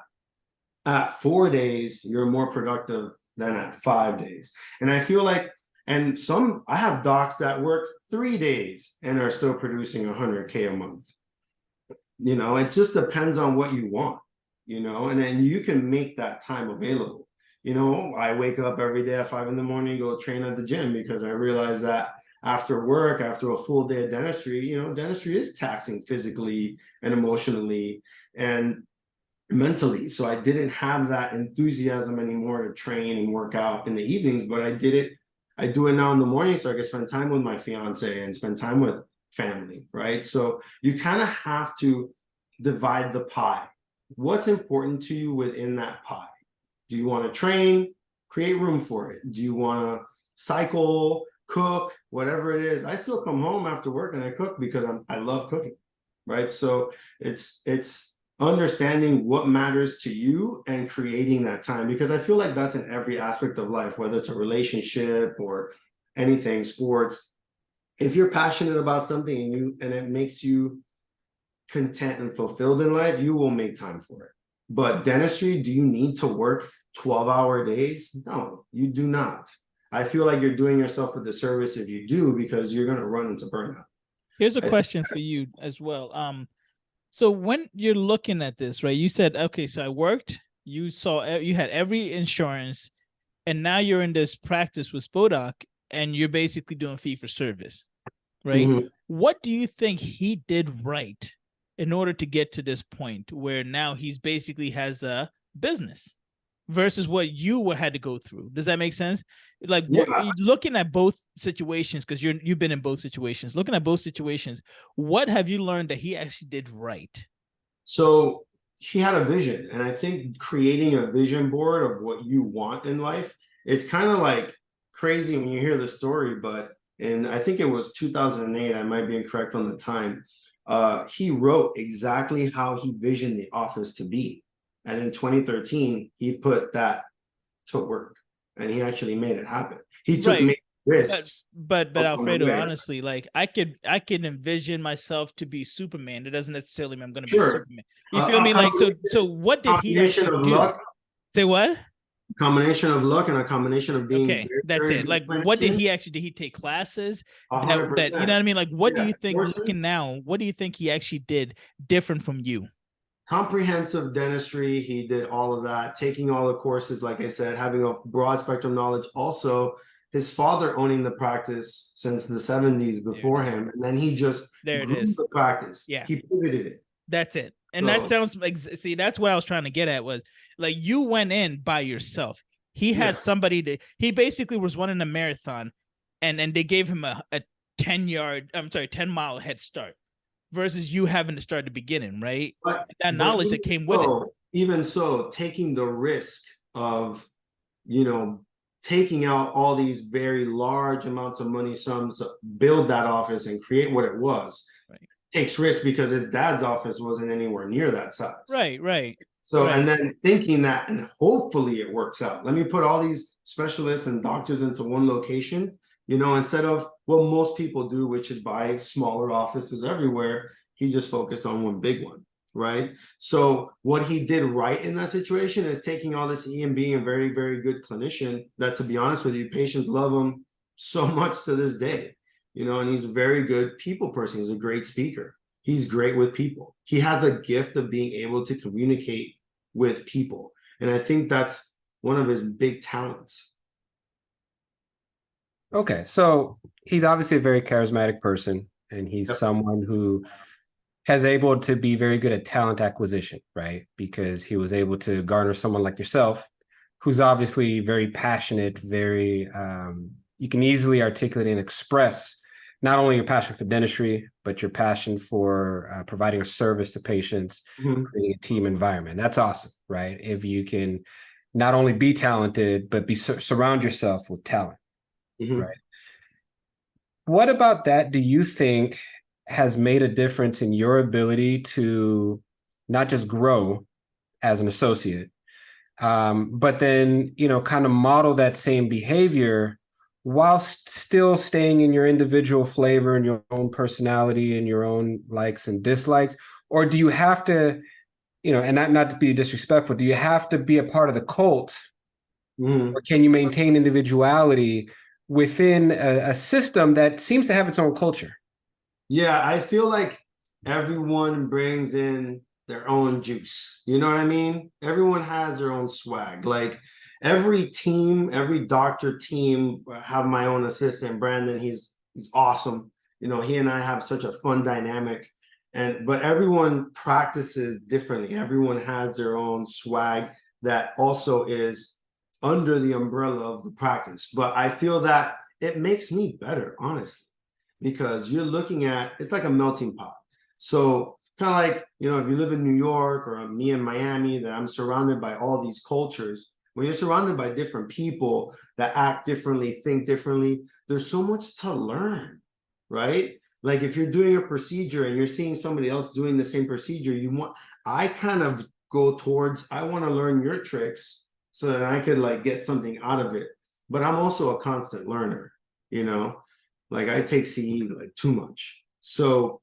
at 4 days, you're more productive than at 5 days. And I feel like, I have docs that work 3 days and are still producing 100K a month. It just depends on what you want, and then you can make that time available. I wake up every day at 5 a.m, go train at the gym, because I realize that after work, after a full day of dentistry, dentistry is taxing physically and emotionally and mentally. So I didn't have that enthusiasm anymore to train and work out in the evenings, but I do it now in the morning so I can spend time with my fiance and spend time with family, right? So you kind of have to divide the pie. What's important to you within that pie? Do you want to train? Create room for it. Do you want to cycle, cook, whatever it is? I still come home after work and I cook because I love cooking, right? So it's understanding what matters to you and creating that time, because I feel like that's in every aspect of life, whether it's a relationship or anything, sports. If you're passionate about something and it makes you content and fulfilled in life, you will make time for it. But dentistry, do you need to work 12-hour days? No, you do not. I feel like you're doing yourself a disservice if you do, because you're going to run into burnout. Here's a question for you as well. So when you're looking at this, right, you said, okay, so I worked, you had every insurance, and now you're in this practice with Spodoc, and you're basically doing fee for service, right? Mm-hmm. What do you think he did right in order to get to this point where now he's basically has a business versus what you had to go through? Does that make sense? Like, looking at both situations, because you've been in both situations, looking at both situations, what have you learned that he actually did right? So he had a vision, and I think creating a vision board of what you want in life, it's kind of like crazy when you hear the story, but I think it was 2008, I might be incorrect on the time, he wrote exactly how he visioned the office to be. And in 2013, he put that to work, and he actually made it happen. He took risks. But Alfredo, honestly, like I could envision myself to be Superman. It doesn't necessarily mean I'm going to be Superman. You feel me? Like, so what did he actually do? Luck, Say what? Combination of luck and a combination of being that's it. Like, what did he take classes? You know what I mean? Like, what do you think, looking now, what do you think he actually did different from you? comprehensive dentistry. He did all of that, taking all the courses, like I said, having a broad spectrum knowledge. Also, his father owning the practice since the 70s before him, and then he just grew the practice. Yeah, he pivoted it. That's it. And that sounds like, see, that's what I was trying to get at, was like, you went in by yourself. He had somebody to, he basically was running a marathon, and they gave him a 10-mile head start, versus you having to start at the beginning, right? But that knowledge that came with it. Even so, taking the risk of, you know, taking out all these very large amounts of money sums to build that office and create what it was, takes risk, because his dad's office wasn't anywhere near that size. Right. So, and then thinking that, and hopefully it works out. Let me put all these specialists and doctors into one location, you know, instead of what most people do, which is buy smaller offices everywhere. He just focused on one big one, right? So what he did right in that situation is taking all this and being a very, very good clinician that, to be honest with you, patients love him so much to this day, you know, and he's a very good people person. He's a great speaker. He's great with people. He has a gift of being able to communicate with people. And I think that's one of his big talents. Okay, so he's obviously a very charismatic person, and he's someone who has able to be very good at talent acquisition, right? Because he was able to garner someone like yourself, who's obviously very passionate, very, you can easily articulate and express not only your passion for dentistry, but your passion for providing a service to patients, creating a team environment. That's awesome, right? If you can not only be talented, but surround yourself with talent, right? What about that do you think has made a difference in your ability to not just grow as an associate, but then, you know, kind of model that same behavior whilst still staying in your individual flavor and your own personality and your own likes and dislikes? Or do you have to, you know, and not to be disrespectful, do you have to be a part of the cult, or can you maintain individuality within a system that seems to have its own culture? Yeah, I feel like everyone brings in their own juice. You know what I mean? Everyone has their own swag. Like every team, every doctor team, have my own assistant, Brandon. He's awesome. You know, he and I have such a fun dynamic. But everyone practices differently. Everyone has their own swag that also is under the umbrella of the practice. But I feel that it makes me better, honestly, because you're looking at, it's like a melting pot. So kind of like, you know, if you live in New York or me in Miami, that I'm surrounded by all these cultures. When you're surrounded by different people that act differently, think differently, there's so much to learn, right? Like if you're doing a procedure and you're seeing somebody else doing the same procedure, I kind of go towards, I want to learn your tricks so that I could like get something out of it. But I'm also a constant learner, you know, like I take CE like too much. So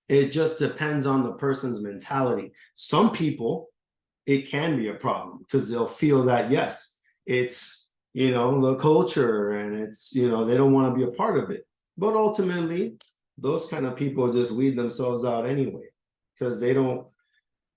it just depends on the person's mentality. Some people, it can be a problem because they'll feel that, yes, it's, you know, the culture and it's, you know, they don't want to be a part of it. But ultimately, those kind of people just weed themselves out anyway, because they don't,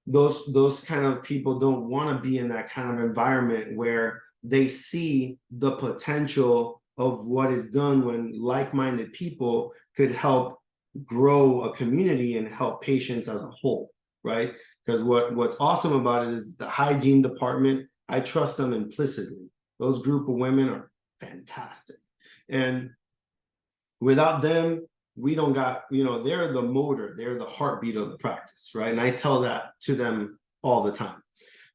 those kind of people don't want to be in that kind of environment where they see the potential of what is done when like-minded people could help grow a community and help patients as a whole, right? Because what's awesome about it is the hygiene department, I trust them implicitly. Those group of women are fantastic. And without them, we don't got, you know, they're the motor, they're the heartbeat of the practice, right? And I tell that to them all the time.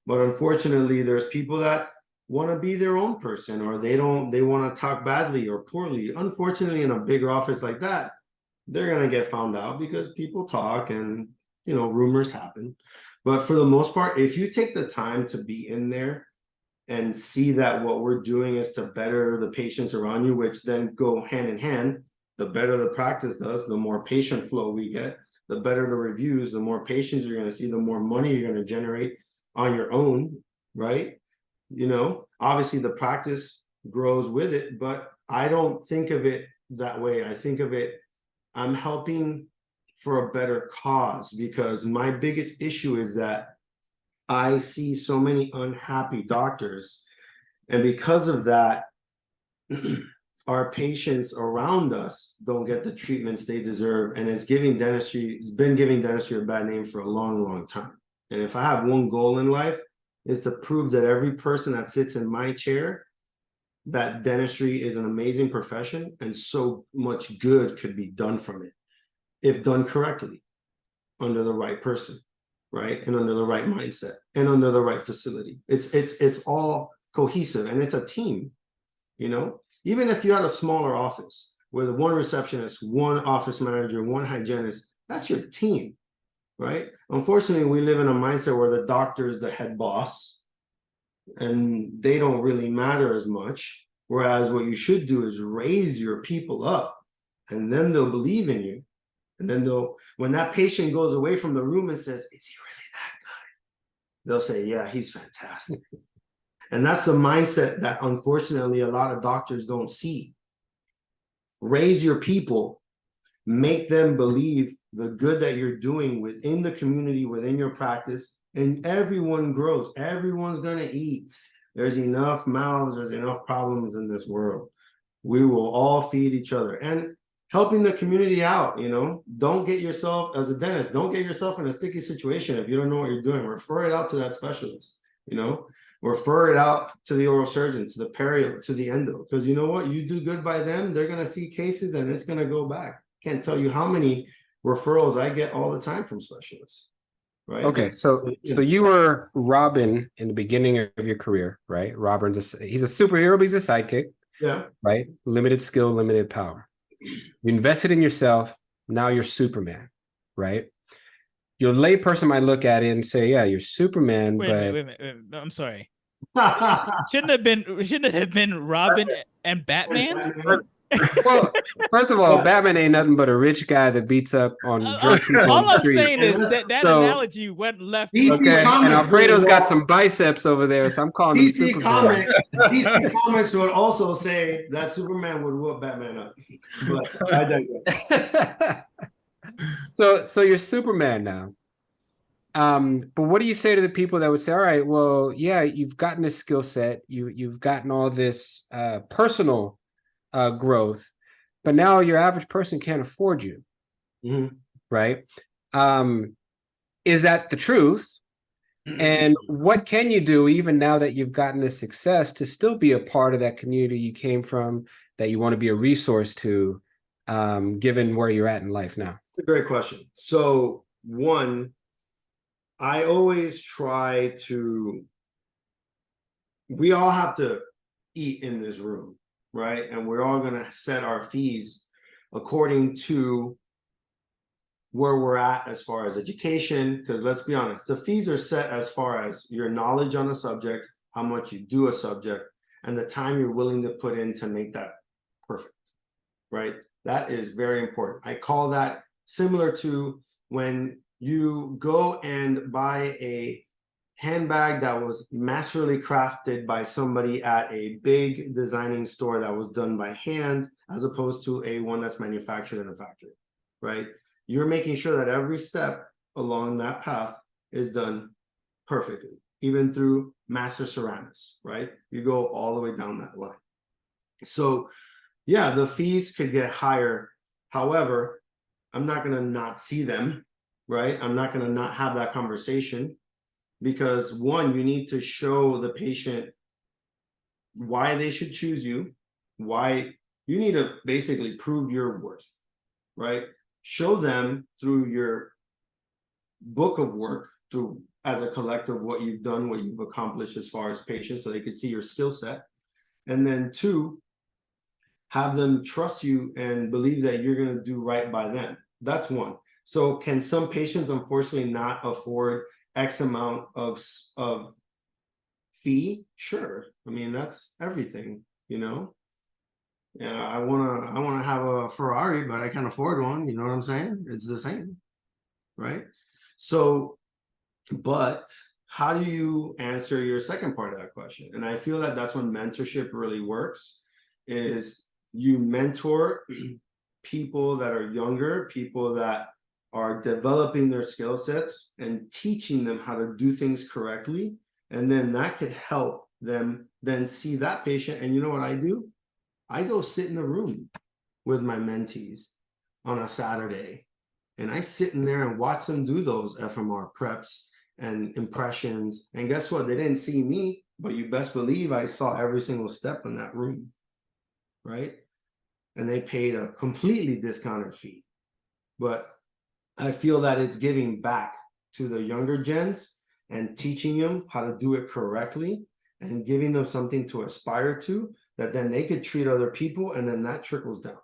But unfortunately, there's people that want to be their own person, or they want to talk badly or poorly. Unfortunately, in a bigger office like that, they're going to get found out because people talk and, you know, rumors happen. But for the most part, if you take the time to be in there and see that what we're doing is to better the patients around you, which then go hand in hand, the better the practice does, the more patient flow we get, the better the reviews, the more patients you're going to see, the more money you're going to generate on your own, right? You know, obviously the practice grows with it, but I don't think of it that way. I think of it, I'm helping for a better cause, because my biggest issue is that I see so many unhappy doctors, and because of that, our patients around us don't get the treatments they deserve, and it's been giving dentistry a bad name for a long, long time. And if I have one goal in life, is to prove that every person that sits in my chair, that dentistry is an amazing profession and so much good could be done from it if done correctly, under the right person, right? And under the right mindset and under the right facility. It's all cohesive, and it's a team, you know? Even if you had a smaller office with one receptionist, one office manager, one hygienist, that's your team, right? Unfortunately, we live in a mindset where the doctor is the head boss and they don't really matter as much. Whereas what you should do is raise your people up, and then they'll believe in you. And then when that patient goes away from the room and says, is he really that good? They'll say, yeah, he's fantastic. And that's the mindset that unfortunately a lot of doctors don't see. Raise your people, make them believe the good that you're doing within the community, within your practice, and everyone grows. Everyone's going to eat. There's enough mouths, there's enough problems in this world. We will all feed each other. And helping the community out, you know, don't get yourself, as a dentist, don't get yourself in a sticky situation if you don't know what you're doing. Refer it out to that specialist, you know, refer it out to the oral surgeon, to the perio, to the endo, because you know what, you do good by them, they're going to see cases and it's going to go back. Can't tell you how many referrals I get all the time from specialists, right? Okay, so you were Robin in the beginning of your career, right? He's a superhero, but he's a sidekick. Yeah. Right? Limited skill, limited power. You invested in yourself. Now you're Superman, right? Your layperson might look at it and say, "Yeah, you're Superman." Wait a minute. No, I'm sorry. Shouldn't it have been Robin and Batman? Well, first of all, Batman ain't nothing but a rich guy that beats up on drunk people on All the I'm street. saying is that analogy went left. Okay, and Alfredo's got some biceps over there, so I'm calling him DC Superman. DC Comics would also say that Superman would whoop Batman up. But I digress. So you're Superman now. But what do you say to the people that would say, all right, well, yeah, you've gotten this skill set, you've gotten all this personal growth, but now your average person can't afford you, right? Is that the truth? And what can you do even now that you've gotten this success to still be a part of that community you came from, that you want to be a resource to, given where you're at in life now? It's a great question. So one, I always try to, we all have to eat in this room, right? And we're all going to set our fees according to where we're at as far as education, because let's be honest, the fees are set as far as your knowledge on a subject, how much you do a subject, and the time you're willing to put in to make that perfect, right? That is very important. I call that similar to when you go and buy a handbag that was masterly crafted by somebody at a big designing store that was done by hand, as opposed to a one that's manufactured in a factory, right? You're making sure that every step along that path is done perfectly, even through master ceramics, right? You go all the way down that line. So yeah, the fees could get higher. However, I'm not going to not see them, right? I'm not going to not have that conversation, because one, you need to show the patient why they should choose you, why you need to basically prove your worth, right? Show them through your book of work, through as a collective what you've done, what you've accomplished as far as patients, so they can see your skill set. And then two, have them trust you and believe that you're going to do right by them. That's one. So can some patients unfortunately not afford X amount of fee? Sure. I mean, that's everything, you know? Yeah, I wanna have a Ferrari, but I can't afford one. You know what I'm saying? It's the same, right? So, but how do you answer your second part of that question? And I feel that that's when mentorship really works, is you mentor people that are younger, people that are developing their skill sets and teaching them how to do things correctly. And then that could help them then see that patient. And you know what I do? I go sit in the room with my mentees on a Saturday, and I sit in there and watch them do those FMR preps and impressions. And guess what? They didn't see me, but you best believe I saw every single step in that room, right? And they paid a completely discounted fee. But I feel that it's giving back to the younger gens and teaching them how to do it correctly and giving them something to aspire to, that then they could treat other people, and then that trickles down.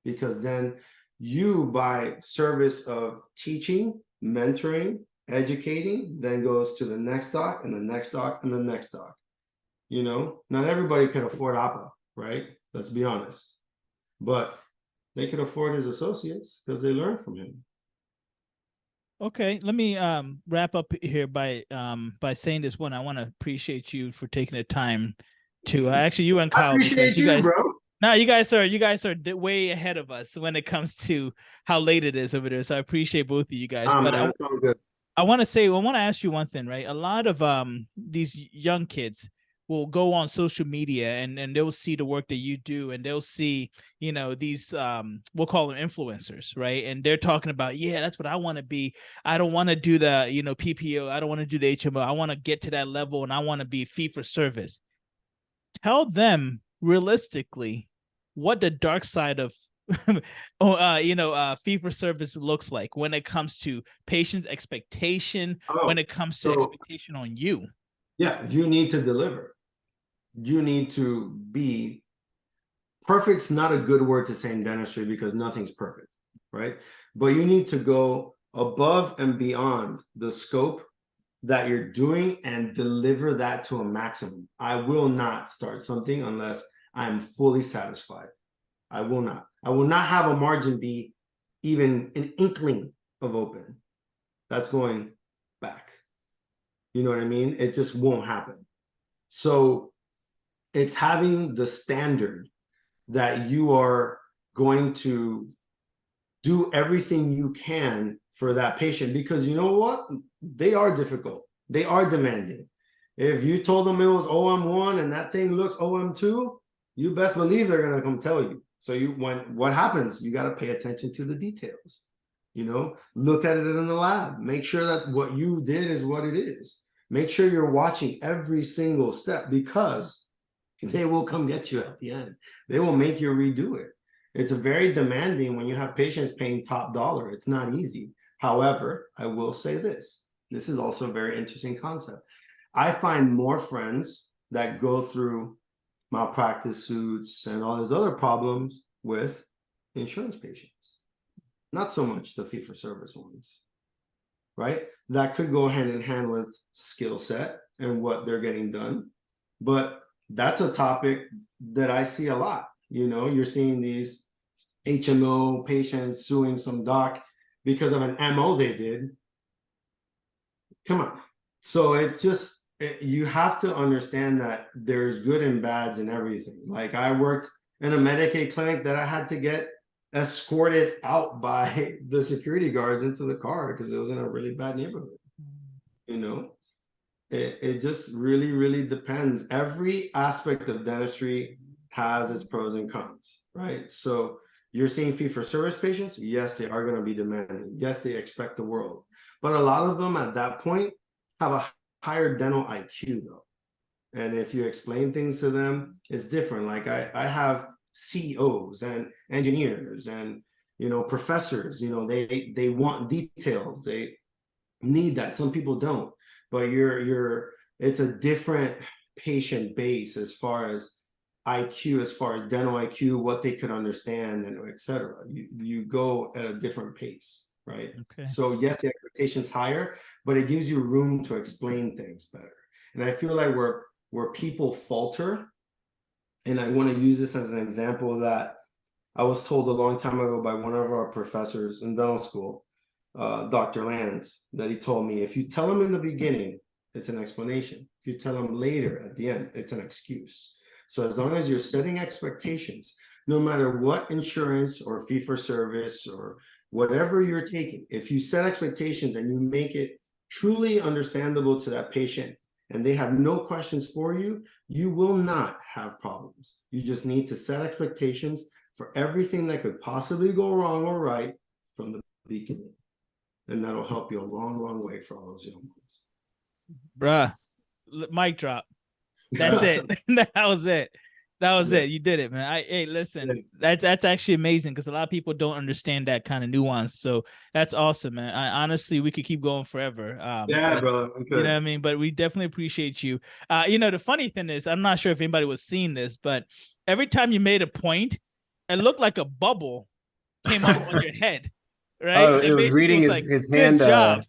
Because then you, by service of teaching, mentoring, educating, then goes to the next doc and the next doc and the next doc. You know, not everybody could afford Appa, right? Let's be honest. But they could afford his associates because they learned from him. Okay, let me wrap up here by saying this. One, I want to appreciate you for taking the time to actually, you and Kyle, I appreciate because you guys, bro. no, you guys are way ahead of us when it comes to how late it is over there. So I appreciate both of you guys. But Man, it's all good. I want to ask you one thing, right? A lot of these young kids will go on social media and they'll see the work that you do, and they'll see, you know, these we'll call them influencers, right? And they're talking about, yeah, that's what I want to be. I don't want to do the, you know, PPO. I don't want to do the HMO. I want to get to that level, and I want to be fee for service. Tell them realistically what the dark side of fee for service looks like when it comes to patient expectation, when it comes to expectation on you. Yeah, you need to deliver. You need to be perfect's not a good word to say in dentistry because nothing's perfect, right? But you need to go above and beyond the scope that you're doing and deliver that to a maximum. I will not start something unless I'm fully satisfied. I will not have a margin be even an inkling of open. That's going back. You know what I mean? It just won't happen. So it's having the standard that you are going to do everything you can for that patient, because you know what? They are difficult. They are demanding. If you told them it was OM1 and that thing looks OM2, you best believe they're going to come tell you. So what happens? You got to pay attention to the details. You know, look at it in the lab. Make sure that what you did is what it is. Make sure you're watching every single step, because they will come get you at the end. They will make you redo it. It's very demanding when you have patients paying top dollar. It's not easy. However, I will say this. This is also a very interesting concept. I find more friends that go through malpractice suits and all those other problems with insurance patients. Not so much the fee-for-service ones, right? That could go hand in hand with skill set and what they're getting done. But that's a topic that I see a lot. You know, you're seeing these HMO patients suing some doc because of an MO they did. Come on. So you have to understand that there's good and bads in everything. Like I worked in a Medicaid clinic that I had to get escorted out by the security guards into the car because it was in a really bad neighborhood. You know, it just really, really depends. Every aspect of dentistry has its pros and cons, right? So you're seeing fee-for-service patients. Yes, they are going to be demanding. Yes, they expect the world. But a lot of them at that point have a higher dental IQ though. And if you explain things to them, it's different. Like I have CEOs and engineers and, you know, professors, you know, they want details. They need that. Some people don't, but it's a different patient base as far as IQ, as far as dental IQ, what they could understand, and et cetera. You go at a different pace, right? Okay. So yes, the expectation's higher, but it gives you room to explain things better. And I feel like where people falter, and I want to use this as an example that I was told a long time ago by one of our professors in dental school, Dr. Lands, that he told me, if you tell them in the beginning, it's an explanation. If you tell them later at the end, it's an excuse. So as long as you're setting expectations, no matter what insurance or fee-for-service or whatever you're taking, if you set expectations and you make it truly understandable to that patient and they have no questions for you, you will not have problems. You just need to set expectations for everything that could possibly go wrong or right from the beginning. And that'll help you a long, long way for all those young ones. Bruh, mic drop. That's it. That was it. That was it. You did it, man. Hey, listen, that's actually amazing because a lot of people don't understand that kind of nuance. So that's awesome, man. Honestly, we could keep going forever. Yeah, brother. You know what I mean? But we definitely appreciate you. The funny thing is, I'm not sure if anybody was seeing this, but every time you made a point, it looked like a bubble came up on your head, right? Oh, it was reading his hand. Good job.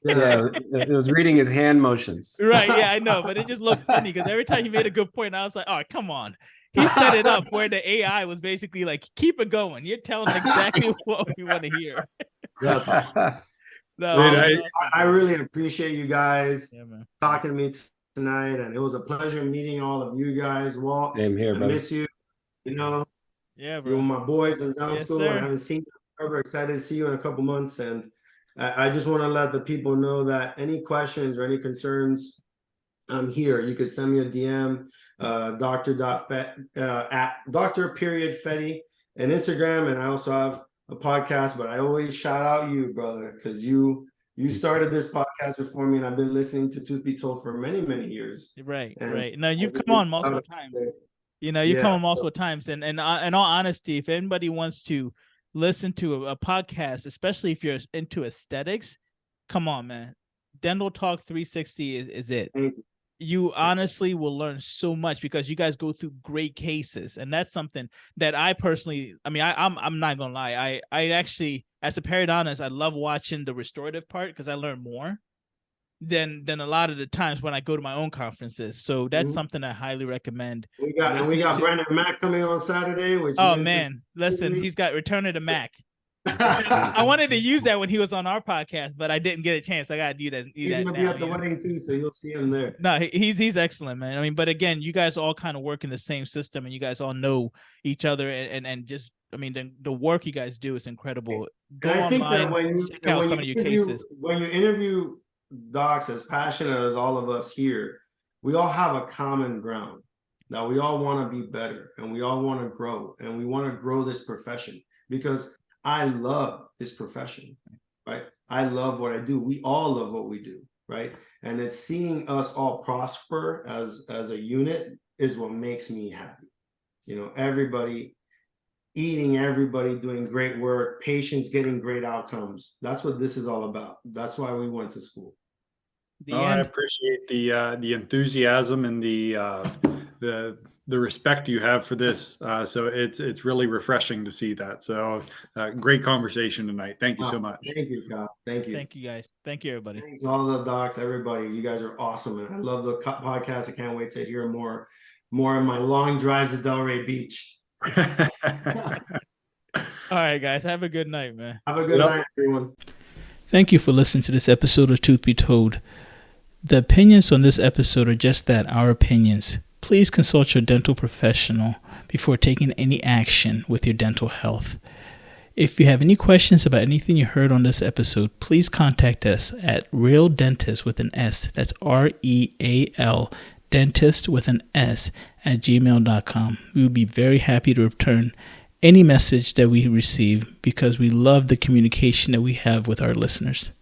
Yeah, it was reading his hand motions. Right, yeah, I know, but it just looked funny because every time he made a good point, I was like, "Oh, come on!" He set it up where the AI was basically like, "Keep it going. You're telling exactly what we want to hear." That's awesome. No, I really appreciate you guys man. talking to me tonight, and it was a pleasure meeting all of you guys. Walt, Same here, brother. I miss you. Yeah, bro. You were my boys in dental Yes, school. sir. I haven't seen you forever. Excited to see you in a couple months, and I just want to let the people know that any questions or any concerns, I'm here. You could send me a DM, at Dr.Fetty and Instagram, and I also have a podcast. But I always shout out you, brother, because you started this podcast before me, and I've been listening to Tooth Be Told for many, many years. Right. No, you've come on multiple times. You come on multiple times, and in all honesty, if anybody wants to listen to a podcast, especially if you're into aesthetics, come on, man. Dental Talk 360 is it. You honestly will learn so much because you guys go through great cases, and that's something that I personally, I'm not gonna lie, I actually, as a periodontist, I love watching the restorative part because I learn more than a lot of the times when I go to my own conferences. So that's something I highly recommend. We got Brandon Mack coming on Saturday. Listen, he's got Return of the Mac. I wanted to use that when he was on our podcast, but I didn't get a chance. I gotta do that. He's gonna be at the wedding too, so you'll see him there. No, he's excellent, man. But again, you guys all kind of work in the same system, and you guys all know each other, and just, the work you guys do is incredible. Go online, check out some of your cases. When you interview docs as passionate as all of us here, we all have a common ground that we all want to be better, and we all want to grow, and we want to grow this profession because I love this profession, right? I love what I do. We all love what we do, right? And it's seeing us all prosper as a unit is what makes me happy. Everybody eating, everybody doing great work, patients getting great outcomes. That's what this is all about. That's why we went to school. I appreciate the enthusiasm and the respect you have for this. So it's really refreshing to see that. So great conversation tonight. Thank you so much. Thank you, Scott. Thank you. Thank you, guys. Thank you, everybody. Thanks all the docs, everybody. You guys are awesome, and I love the podcast. I can't wait to hear more in my long drives to Delray Beach. All right, guys. Have a good night, man. Have a good night, everyone. Thank you for listening to this episode of Tooth Be Told. The opinions on this episode are just that, our opinions. Please consult your dental professional before taking any action with your dental health. If you have any questions about anything you heard on this episode, please contact us at Real Dentist with an S. That's REAL Dentist with an S at gmail.com. We would be very happy to return any message that we receive because we love the communication that we have with our listeners.